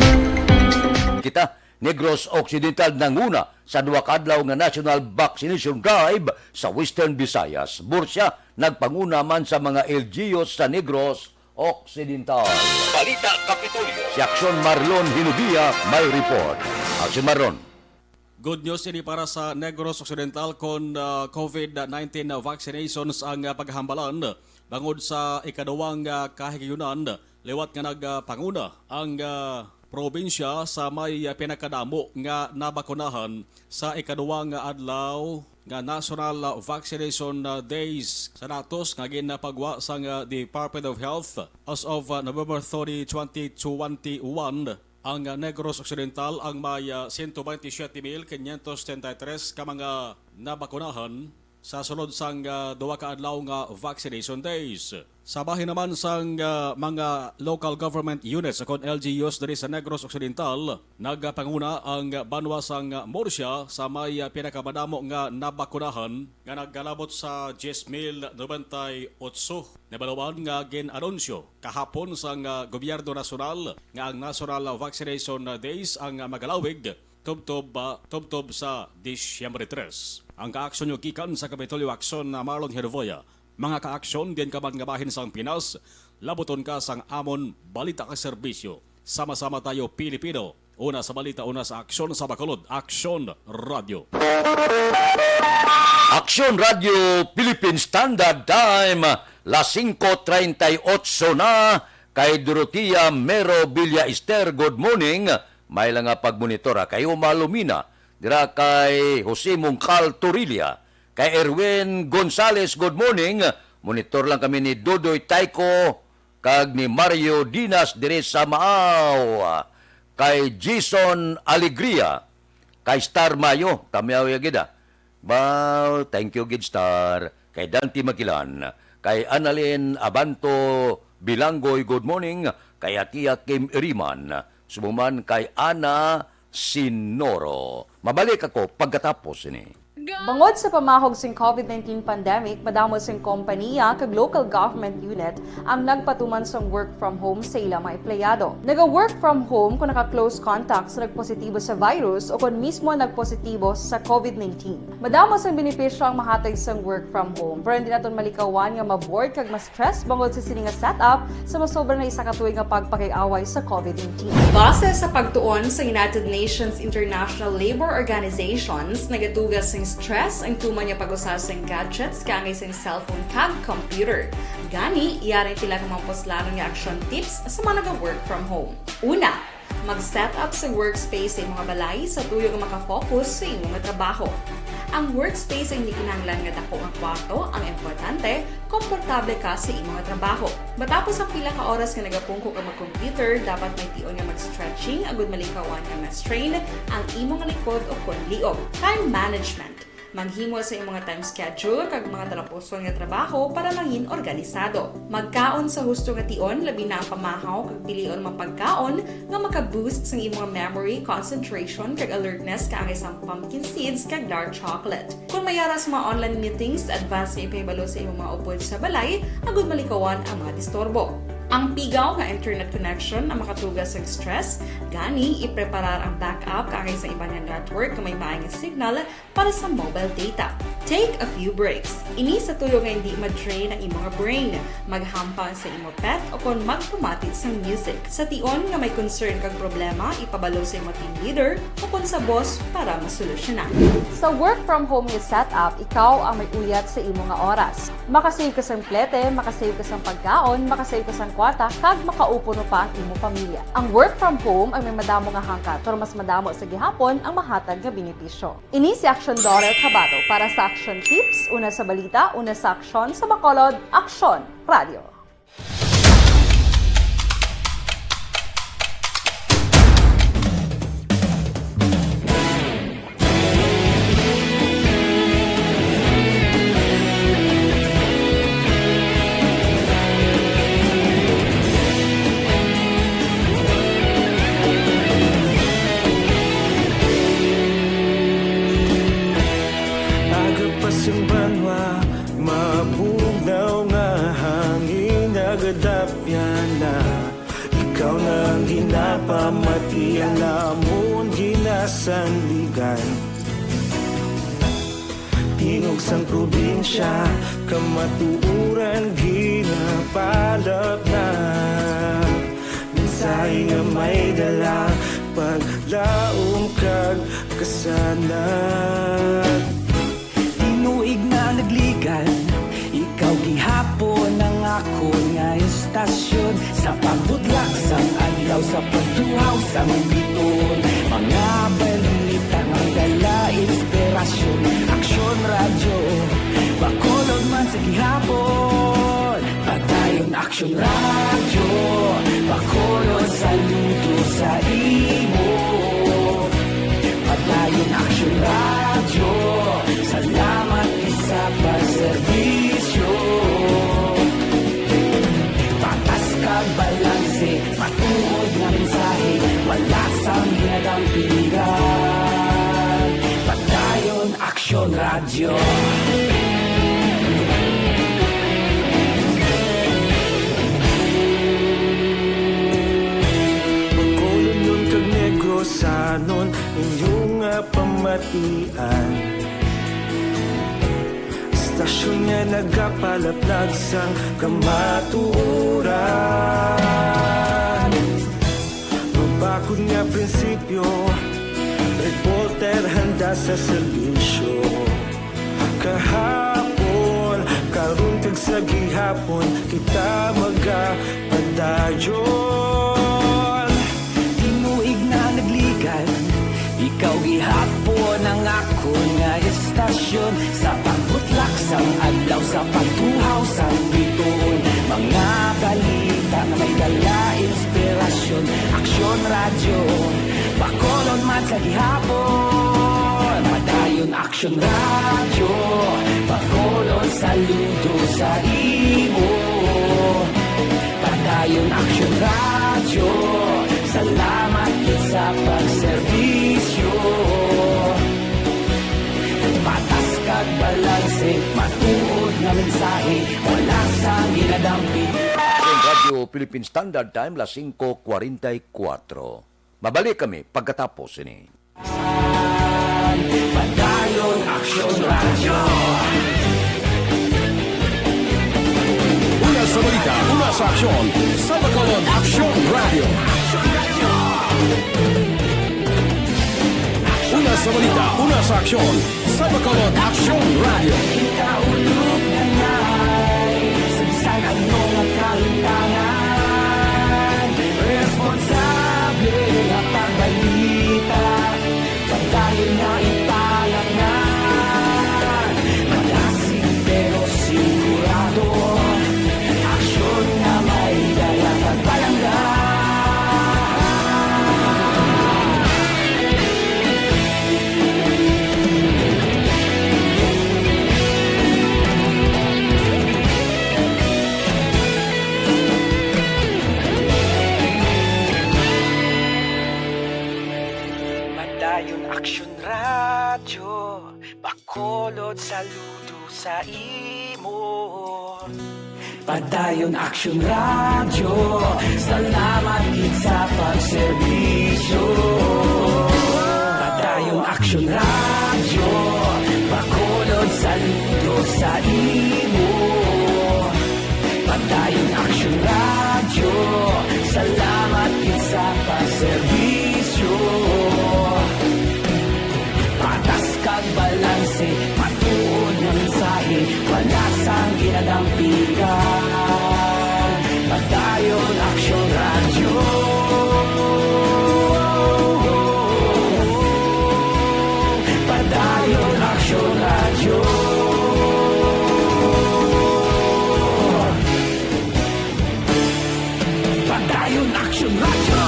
Kita, Negros Occidental nanguna sa duwa ka adlaw nga National Vaccination Drive sa Western Visayas. Bursya nagpanguna man sa mga LGUs sa Negros Occidental. Balita Kapitolyo. Si Aksyon Marlon Hinubia may report. Aksyon Marlon. Good news ini para sa Negros Occidental kon COVID-19 vaccinations ang paghambalan bangod sa ikaduwang kahigayunan liwat nga nagpanguna ang probinsya sa may pinakadamo nga nabakunahan sa ikaduwang adlaw nga National Vaccination Days. Sa datos nga ginapagwa sa Department of Health as of November 30, 2021, ang Negros Occidental ang may 127,533 ka mga nabakunahan sa sunod sang duwa ka adlaw nga vaccination days. Sa bahin naman sang mga local government units akon LGUs diri sa Negros Occidental, nagpanguna ang banwa sang Murcia sa may pinakamadamo nga nabakunahan nga naggalabot sa 10,098. Nabalawan nga gin-anunsyo kahapon sang gobyerno nasyonal nga ang National Vaccination Days ang magalawig tubtob sa Disyembre 3. Ang kaaksyon nyo gikan sa Kapitolyo Aksyon na Marlon Hervoya. Mga kaaksyon din ka man nga bahin sang Pinas, labuton ka sang amon balita ka serbisyo. Sama-sama tayo Pilipino. Una sa balita, una sa aksyon sa Bacolod. Aksyon Radio. Aksyon Radio Philippine Standard Time, las 5:38 na, kay Dorotea Mero Villa Ester, good morning. May lang nga pagmonitora kayo Malumina, dira kay Jose Mungcal Torilla, kay Erwin Gonzales, good morning. Monitor lang kami ni Dodoy Taiko, kag ni Mario Dinas dire sa Maaw, kay Jason Alegria, kay Star Mayo, kami awagida. Wow, thank you, Gid Star. Kay Dante Makilan, kay Annalyn Abanto Bilanggoy, good morning. Kay Atia Kim Iriman, sumuman kay Ana Sinoro. Mabalik ako pagkatapos ini. Bangod sa pamahog sing COVID-19 pandemic, madamo sing kompanya kag local government unit ang nagpatuman sang work from home sa ilang mga empleyado. Naga-work from home kung naka-close contact sa nagpositibo sa virus o kung mismo nagpositibo sa COVID-19. Madamo sang benepisyo ang mahatag sang work from home, pero hindi naton malikawan nga maboard kag ma-stress bangod sa sini nga setup sa masobra na isa ka tuig nga pagpakiaway sa COVID-19. Base sa pagtuon sa United Nations International Labor Organizations, nagatugas sing stress ang tuman niya pag-usar sa gadgets kangay sa cellphone kag computer. Gani, iyaring tila ng mga poslano nga action tips sa mga nag-work from home. Una, mag-set up sa workspace sa mga balay sa tuyo nga makafocus sa inyong trabaho. Ang workspace ay hindi kinahanglan nga dako ang kwarto, ang importante, komportable ka sa imong trabaho. Matapos ang pila ka oras nga nagapungko ka mag-computer, dapat may tion nga mag-stretching agud malikawan nga ma-strain ang imong likod o kon liog. Time management. Maghimo sa imong time schedule kag mga talapuson nga trabaho para maging organisado. Magkaon sa husto nga tion, labi na ang pamahaw kag pilion mapagkaon nga maka-boost sa imong memory, concentration kag alertness kaangay sang pumpkin seeds kag dark chocolate. Kung mayaras mga online meetings, advance nga ipahibalo sa imong mga upod sa balay, agud malikawan ang mga disturbo. Ang pigaw nga internet connection ang makatugas sa stress, gani ipreparar ang backup kaagay sa iba nga network nga may maayong signal para sa mobile data. Take a few breaks. Ini sa tuyo nga hindi ma-drain ang imong brain, maghampang sa imo pet o kon magpumatit sa music. Sa tion nga may concern kag problema, ipabalo sa imo team leader o kon sa boss para masolusyonan. Sa work from home nga setup, ikaw ang may uyat sa imo nga oras. Makasave ka sa plete, makasave ka sa pagkaon, makasave ka sa kwarta, kag makaupo no pa ang imo pamilya. Ang work from home ay may madamo nga hangkat, pero mas madamo sa gihapon ang mahatag nga benepisyo. Ini si Action Dollar Cabato para sa Action Tips, una sa balita, una sa aksyon, sa Bacolod, Action Radio. Mabugnaw nga hangin nagadapyan na ikaw nang ginapamatian namon ginasandigan tingog sang probinsya kamatuuran ginapalap na mensahe nga may dala paglaom kag kasanan tinuig na nagligan ikaw gihapon ang ako nga istasyon sa pagbudlak sang adlaw sa pagtuhaw sa biton mga balita nga dala inspirasyon Aksyon Radio Bacolod man sa gihapon pagdayon Aksyon Radio Bacolod saludo sa imo pagdayon Aksyon Radio salamat isa pagserbisyo patas kag balanse matuod nga mensahe wala sang ginadampigan pagdayon Aksyon Radio Bacolod nun kag Negros anon inyong pamatian Stasyon nga nagapalaplag sang kamatuuran Mabakod nga prinsipyo Reporter handa sa serbisyo Kahapon, karon kag sa gihapon Kita magapadayon Tinuig na nagligan Ikaw gihapon ang ako nga istasyon Sa pagbutlak sang adlaw Sa pagtuhaw sa biton Mga balita na may dala inspirasyon Aksyon Radio Bacolod man sa gihapon Padayon Aksyon Radio Bacolod saludo sa imo Padayon Aksyon Radio Salamat sa pagserbisyo Patas kag balanse matuod nga mensahe wala sa ginadampi Radio Philippine Standard Time, las 5:44. Mabalik kami pagkatapos ini. Padayon Aksyon Radio Una sa balita, una sa aksyon, sa Bacolod Aksyon Radio. Una sa balita, una sa aksyon, sa Bacolod Aksyon Radio. Kaulog na na'y Sansan ang mga kahintangan Responsable na pagbalita Pagdayon na ipalangan Malasing pero sigurado Aksyon na may dalang pagpalanggan Padayon Aksyon Radio Bacolod saludo sa imo Padayon Action Radio, salamat gid sa pagserbisyo. Padayon Action Radio, bakulod saludo sa imo. Padayon Action Radio, salamat gid sa pagserbisyo. Patas kag balanse, patuod ng mensahe, wala sang ginadampigan. Padayon Action Radio. Padayon Action Radio. Padayon Action Radio.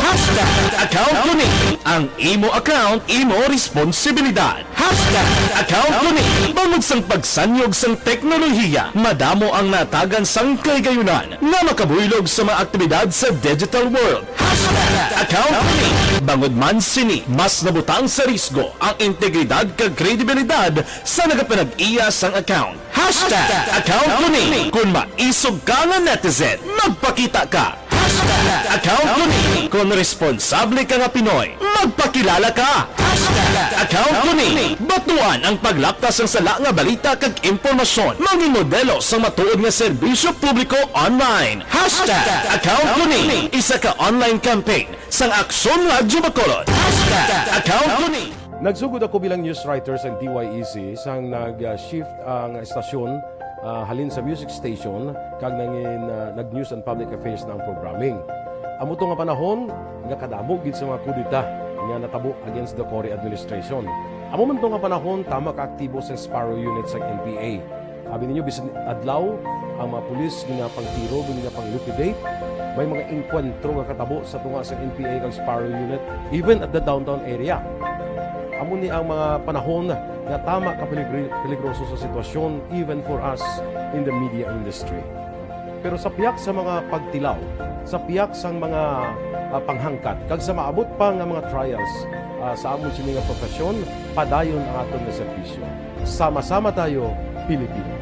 Hashtag account kuning. Ang imo account, imo responsibilidad. Hashtag account kuning. Bangod sang pagsanyog sang teknolohiya, madamo ang natagan sang kaygayunan nga makabuylog sa mga aktibidad sa digital world. Hashtag account kuning. Bangod man sini, mas nabutang sa risgo ang integridad kag kredibilidad sa nagapanag-iya sang account. Hashtag account kuning. Kung maisog ka nga netizen, magpakita ka. Hashtag account kuning. Kung responsable ka nga Pinoy, magpakilala ka. Hashtag account kuning. Batuan ang paglaptas ng sala nga balita kag impormasyon. Maging modelo sa matuod nga serbisyo publiko online. Hashtag account kuning. Isa ka online campaign sang Aksyon Radyo Bacolod. Hashtag account kuning. Nagsugod ako bilang news writer sa DYEC sang nag-shift ang estasyon halin sa music station kag nangin nag-news and public affairs na ang programming. Amo to nga panahon nga kadamo gid sa mga kudita nga natabo against the Cory administration. Amo man to nga panahon tama ka aktibo sa Sparrow unit sa NPA. Abi ninyo bisan adlaw ang mga pulis nga pangtiro nga pang-liquidate. May mga enkwentro nga katabo sa tunga sa NPA kag Sparrow unit even at the downtown area. Amo ni ang mga panahon nga tama ka peligroso sa sitwasyon even for us in the media industry. Pero sa piyak sa mga pagtilaw, sa piyak sa mga panghangkat, kag sa maabot pa nga mga trials sa amon sini nga profesyon, padayon ang aton nga serbisyo. Sama-sama tayo, Pilipino.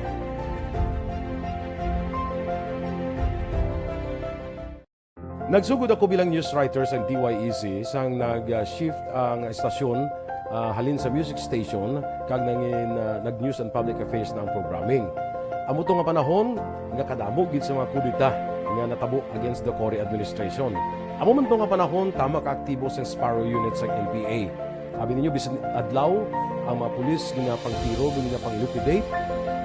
Nagsugod ako bilang news writer sa DYEC sang nag-shift ang estasyon halin sa music station kag nangin nag-news and public affairs na ang programming. Amo to nga panahon nga kadamo gid sa mga kudita nga natabo against the Cory administration. Amo man to nga panahon tama ka aktibo sa Sparrow unit sa NPA. Abi ninyo bisan adlaw ang mga pulis nga pangtiro nga pang-liquidate.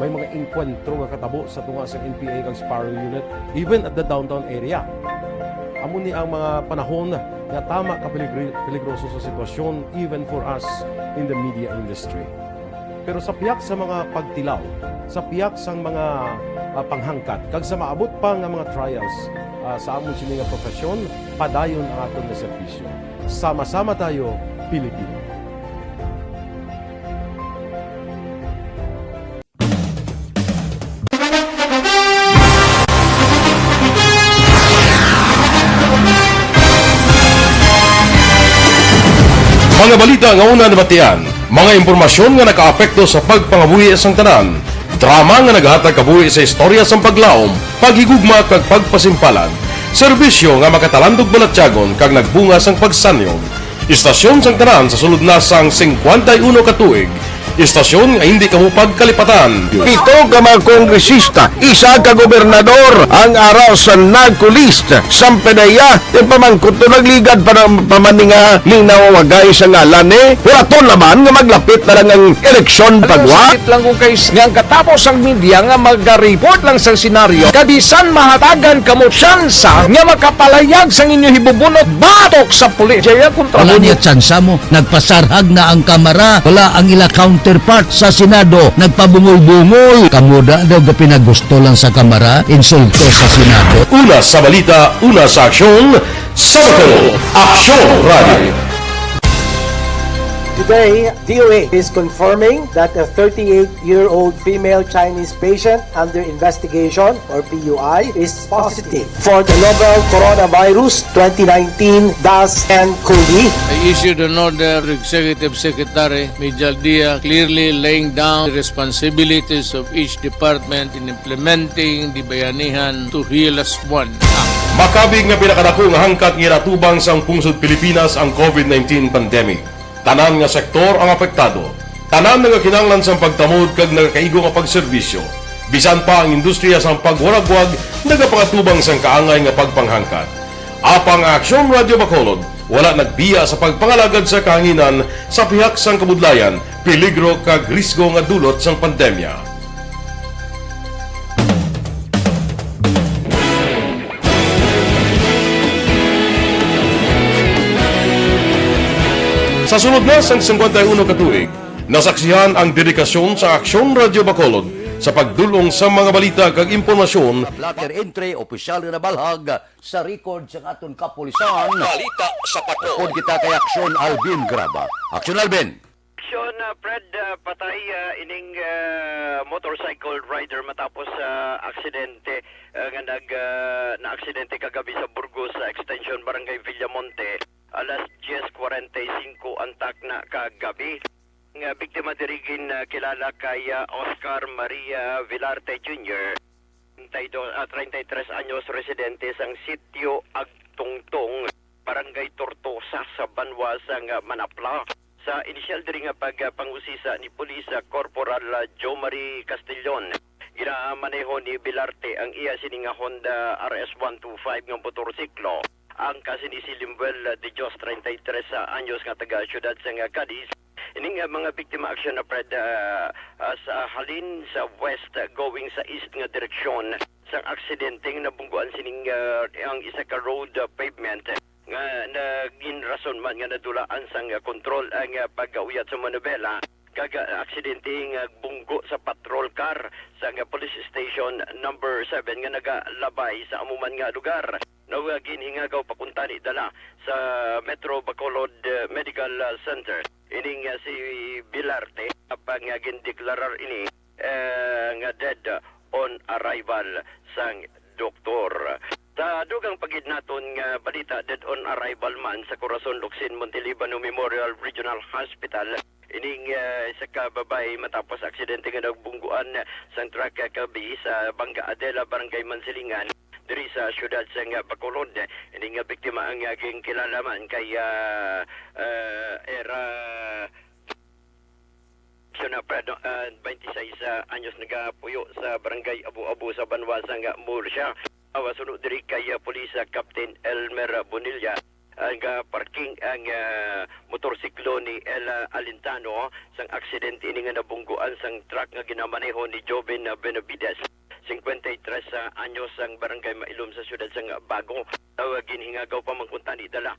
May mga enkwentro nga katabo sa tunga sa NPA kag Sparrow unit even at the downtown area. Amo ni ang mga panahon nga tama ka peligroso sa sitwasyon even for us in the media industry. Pero sa piyak sa mga pagtilaw, sa piyak sa mga panghangkat, kag sa maabot pa nga mga trials sa amon sini nga profesyon, padayon ang aton nga serbisyo. Sama-sama tayo, Pilipino. Mga balita nga una nabatian, mga impormasyon nga nakaapekto sa pagpangabuhi sang tanan, drama nga naghatag kabuhi sa istorya sang paglaom, paghigugma kag pagpasimpalan, serbisyo nga makatalandog balatyagon kag nagbunga sang pagsanyog, istasyon sang tanan sa sulod na sang 51 ka tuig, istasyon nga hindi kamupag kalipatan. Ito ka mga kongresista, isa ka gobernador, ang araw sa nagkulist, sampedaya, yung pamangkot to nagligad para pamaninga linaw wagay sa ngalan wala to naman nga maglapit na lang ang eleksyon pagwa. Sakit lang kung kayo nga katapos ang media nga mag-report lang sa senaryo, kadisan mahatagan kamo tsansa nga makapalayag sa inyo hibubunot batok sa pulis. Wala niya tsansa mo, nagpasarhag na ang kamera, wala ang ila counterpart sa Senado, nagpabungol-bungol. Kamuda daw ga pinagusto lang sa kamera, insulto sa Senado. Una sa balita, una sa aksyon, sa Bacolod, Aksyon Radio. Today, DOA is confirming that a 38-year-old female Chinese patient under investigation, or PUI, is positive for the novel coronavirus 2019 DAS-CoV. I issued an order to Executive Secretary Major Dia clearly laying down the responsibilities of each department in implementing the Bayanihan to Heal as One Act. Makabig nga pinakadako nga hangkat nga natubang sa pungsod Pilipinas ang COVID-19 pandemic. Tanan nga sektor ang apektado. Tanan nga kinahanglan sa pagtamod kag nagakaigo nga pagserbisyo. Bisan pa ang industriya sa pagwaragwag nagapangatubang sang kaangay nga pagpanghangkat. Apang Aksyon Radio Bacolod wala nagbiya sa pagpangalagad sa kahanginan sa pihak sang kabudlayan, peligro kag risgo nga dulot sang pandemya. Sa sunod na sang 51 katuig, nasaksihan ang dedikasyon sa Aksyon Radio Bacolod sa pagdulong sa mga balita kag impormasyon. Blatter entry, opisyal na balhag sa record sa aton kapulisan. Balita sa patrol. Kung kita kay Aksyon Alvin Graba. Aksyon Alvin. Aksyon, Fred, patay ining motorcycle rider matapos aksidente nga na-aksidente kagabi sa Burgos sa Extension Barangay Villamonte. Alas 10:45 antak na kagabi. Nga biktima dirigin kilala kay Oscar Maria Vilarte Jr. 33 anyos, residente sang sitio Agtungtong, Barangay Tortosa sa Banwa sang Manapla. Sa inisyal diri nga pagpangusisa ni Pulis Corporal Joe Marie Castillon, ginamaneho ni Vilarte ang iya sininga Honda RS125 nga motorsiklo. Ang kasi ni si Limbel de Dios, 33 anyos nga taga syudad sa Cadiz. Ining mga biktima aksyon na Fred sa halin sa west going sa east nga direksyon sa aksidente nga nabungguan sining ang isa ka road pavement nga naging rason man nga nadulaan sang kontrol ang pag-uyat sa Manobela. Kaga aksidente nga bunggo sa patrol car sa police station number 7 nga nagalabay sa amuman nga lugar. Nawagin hingagaw pakuntani dala sa Metro Bacolod Medical Center. Ining si Vilarte apang gindeklarar ini nga dead on arrival sang doktor. Sa dugang pagid naton nga balita, dead on arrival man sa Corazon Locsin Montelibano Memorial Regional Hospital. Ining sa kababay matapos aksidente nga nagbungguan sa truck kabi sa Bangga Adela, Barangay Mansilingan, diri sa syudad sa Bacolod. Ining biktima ang aging kilalaman kay era 26 anyos nagapuyo sa Barangay Abu-Abu sa Banwa sa Murcia. Sunod diri kay Pulis Captain Elmer Bonilla ang parking ang motorsiklo ni Ella Alintano sang aksidente ini nga nabungguan sang truck nga ginamaneho ni Joven Benavides, 53 anyos ang barangay Mailum sa siyudad sang Bago. Tawagin hingagaw pa mangkuntani dala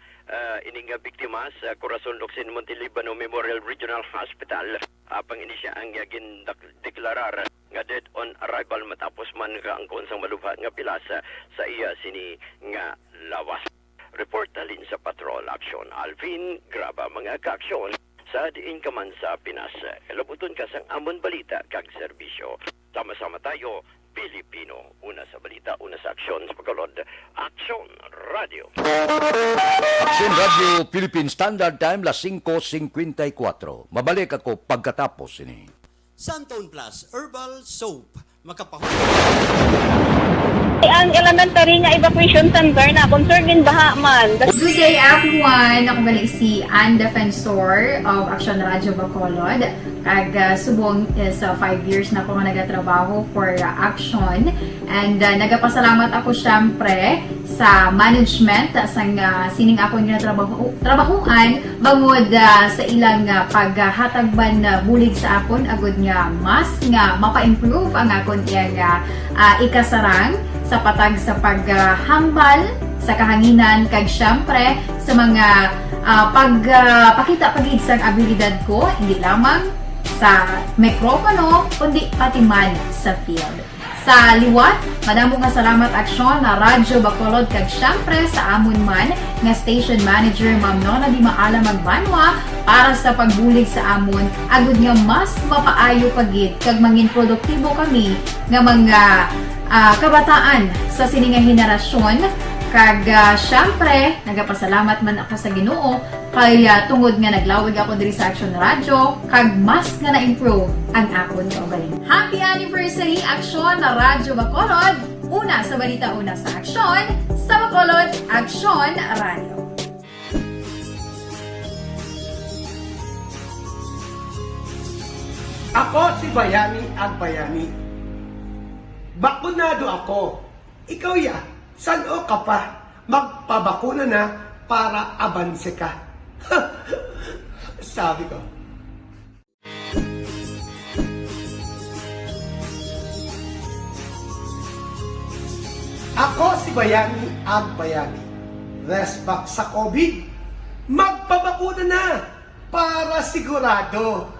ining biktima sa Corazon Locsin Montelibano Memorial Regional Hospital. Apang ini siya ang yagin deklarar nga dead on arrival matapos man kaangkon sang malubha nga pilas sa iya sini nga lawas. Report talin sa Patrol Action Alvin Graba, mga kaaksyon sa diin ka man sa Pinas. Kalabuton ka sang amon balita kag serbisyo. Sama-sama tayo, Pilipino. Una sa balita, una sa aksyon sa Bacolod. Action Radio. Aksyon Radio Philippine Standard Time, las 5:54. Mabalik ako pagkatapos ini. Santon Plus Herbal Soap. Ang elementary nga evacuation center na concern din baha man. Good day everyone! Ako gali si Ann Defensor of Action Radio Bacolod. Kag subong is 5 years na ako nga nagatrabaho for Action. And nagapasalamat ako syempre sa management sang sining ako nga trabahuan bangod sa ilang paghatagban bulig sa akon agud nga mas nga mapa-improve ang akon iyang ikasarang sa patag sa paghambal sa kahanginan kag syempre sa mga pagpakita pagid sang abilidad ko hindi lamang sa mikropono kundi pati man sa field. Sa liwat, madamo nga salamat aksyon na Radyo Bacolod kag syempre sa amon man nga station manager Ma'am Nona Di Maala Magbanwa para sa pagbulig sa amon agud nga mas mapaayo pagid kag mangin produktibo kami nga mga kabataan sa sining nga henerasyon. Kag syempre, nagapasalamat man ako sa Ginoo kay tungod nga naglawig ako diri sa Action Radio kag mas nga na-improve ang akon kaugalingon. Happy anniversary Action na Radyo Bacolod! Una sa balita, una sa Action, sa Bacolod, Action Radio. Ako si Bayani ang Bayani. Bakunado ako. Ikaw ya, saan ka pa? Magpabakuna na para abanse ka. Sabi ko. Ako si Bayani ang Bayani. Respect sa COVID. Magpabakuna na para sigurado.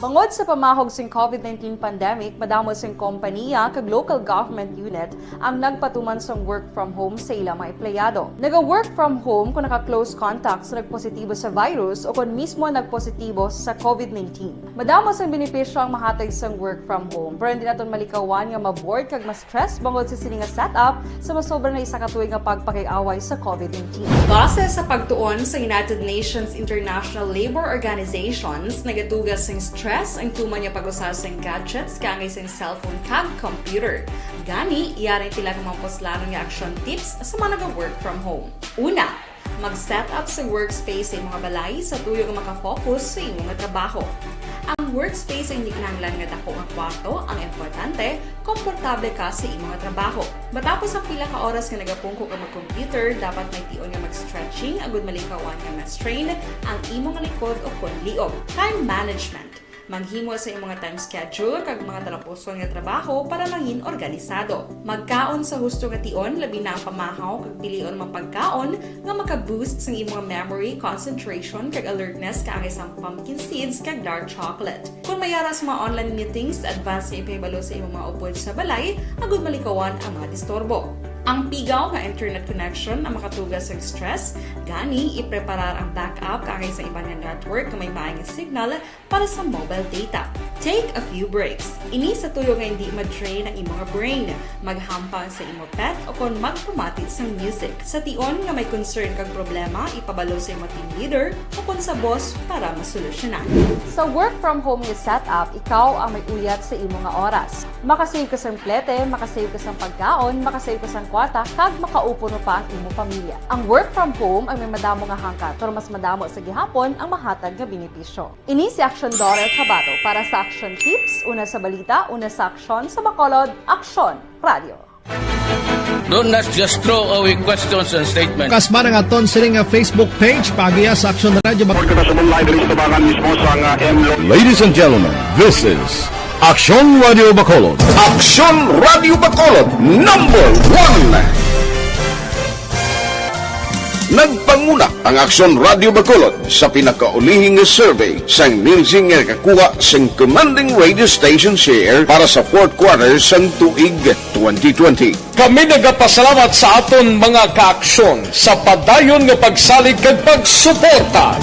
Bangod sa pamahog sing COVID-19 pandemic, madamo sing kompanya kag local government unit ang nagpatuman sang work from home sa ilang mga empleyado. Naga-work from home kung naka-close contact sa nagpositibo sa virus o kung mismo nagpositibo sa COVID-19. Madamo sang benepisyo ang mahatag sang work from home, pero hindi naton malikawan nga maboard kag ma-stress bangod sa sini nga setup sa masobra na isa ka tuig nga pagpakiaway sa COVID-19. Base sa pagtuon sa United Nations International Labor Organizations, nagatugas sing stress ang tuman niya pag-usas ng gadgets kangay sa cellphone kag computer. Gani, iyarin tila ng mga poslano nga action tips sa mga nag-work from home. Una, mag-set up sa workspace sa mga balay sa tuyo nga makafocus sa imong nga trabaho. Ang workspace ay hindi kinahanglan nga dako nga kwarto, ang importante, komportable ka sa imong nga trabaho. Matapos ang pila ka oras nga nagapungko ka mag-computer, dapat may tion nga mag-stretching agud malikawan nga ma-strain ang imong likod o konliog. Time management. Maghimo sa imong mga time schedule kag mga talapuson nga trabaho para mangin organisado. Magkaon sa husto nga tion, labi na ang pamahaw kag pilion mga pagkaon nga maka-boost sa imong memory, concentration kag alertness kaangay sa pumpkin seeds kag dark chocolate. Kung mayara sa mga online meetings, advance sa ipahibalo sa imong mga upod sa balay, agud malikawan ang mga disturbo. Ang pigaw nga internet connection ang makatugas sa stress, gani ipreparar ang backup kaangay sa ibang network na may maayong signal para sa mobile data. Take a few breaks. Ini sa tuyo nga hindi ma-drain ang imong brain, maghampang sa imong pet o kung magpumati sa music. Sa tion nga may concern kag problema, ipabalo sa imong team leader o kung sa boss para masolusyonan. Sa work from home nga setup, ikaw ang may uyat sa imong nga oras. Makasave ka sa plete, makasave ka sa pagkaon, makasave ka sa kwata, kag makaupo no pa ang imong pamilya. Ang work from home ay may madamo nga hangkat, pero mas madamo sa gihapon ang mahatag nga benepisyo. Ini si Action Dorel Cabato para sa Action Tips, una sa balita, una sa aksyon sa Bacolod, Action Radio. Do not just throw away questions and statements. Kasma nga aton sining nga Facebook page pagiya sa Action Radio Bacolod. Ladies and gentlemen, this is Action Radio Bacolod. Action Radio Bacolod number 1. Nagpanguna ang Action Radio Bacolod sa pinakaulihing survey sang nilsing nga kakuha sang commanding radio station share para sa fourth quarter sang tuig 2020. Kami nagapasalamat sa aton mga kaaksyon sa padayon nga pagsalig kag pagsuporta.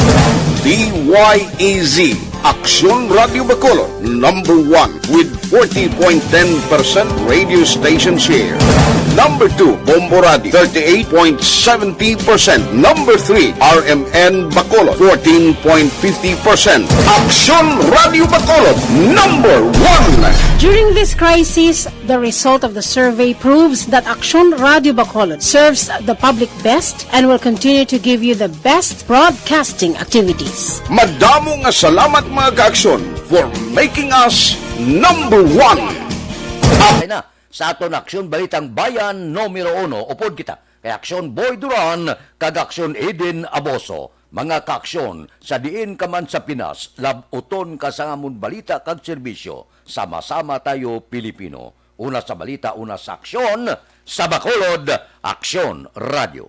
DYEZ Action Radio Bacolod number 1 with 40.10% radio station share. Number 2, Bombo Radio 38.70%. Number 3, RMN Bacolod 14.50%. Action Radio Bacolod number 1. During this crisis, the result of the survey proves that Action Radio Bacolod serves the public best and will continue to give you the best broadcasting activities. Madamo nga salamat mga kaaksyon for making us number 1. Ay na, sa aton Aksyon Balitang Bayan numero 1, upod kita kay Aksyon Boy Duran kag Aksyon Eden Aboso. Mga kaaksyon, sa diin ka man sa Pinas, labuton ka sa amon balita kag serbisyo. Sama-sama tayo Pilipino. Una sa balita, una sa aksyon, sa Bacolod, Aksyon Radio.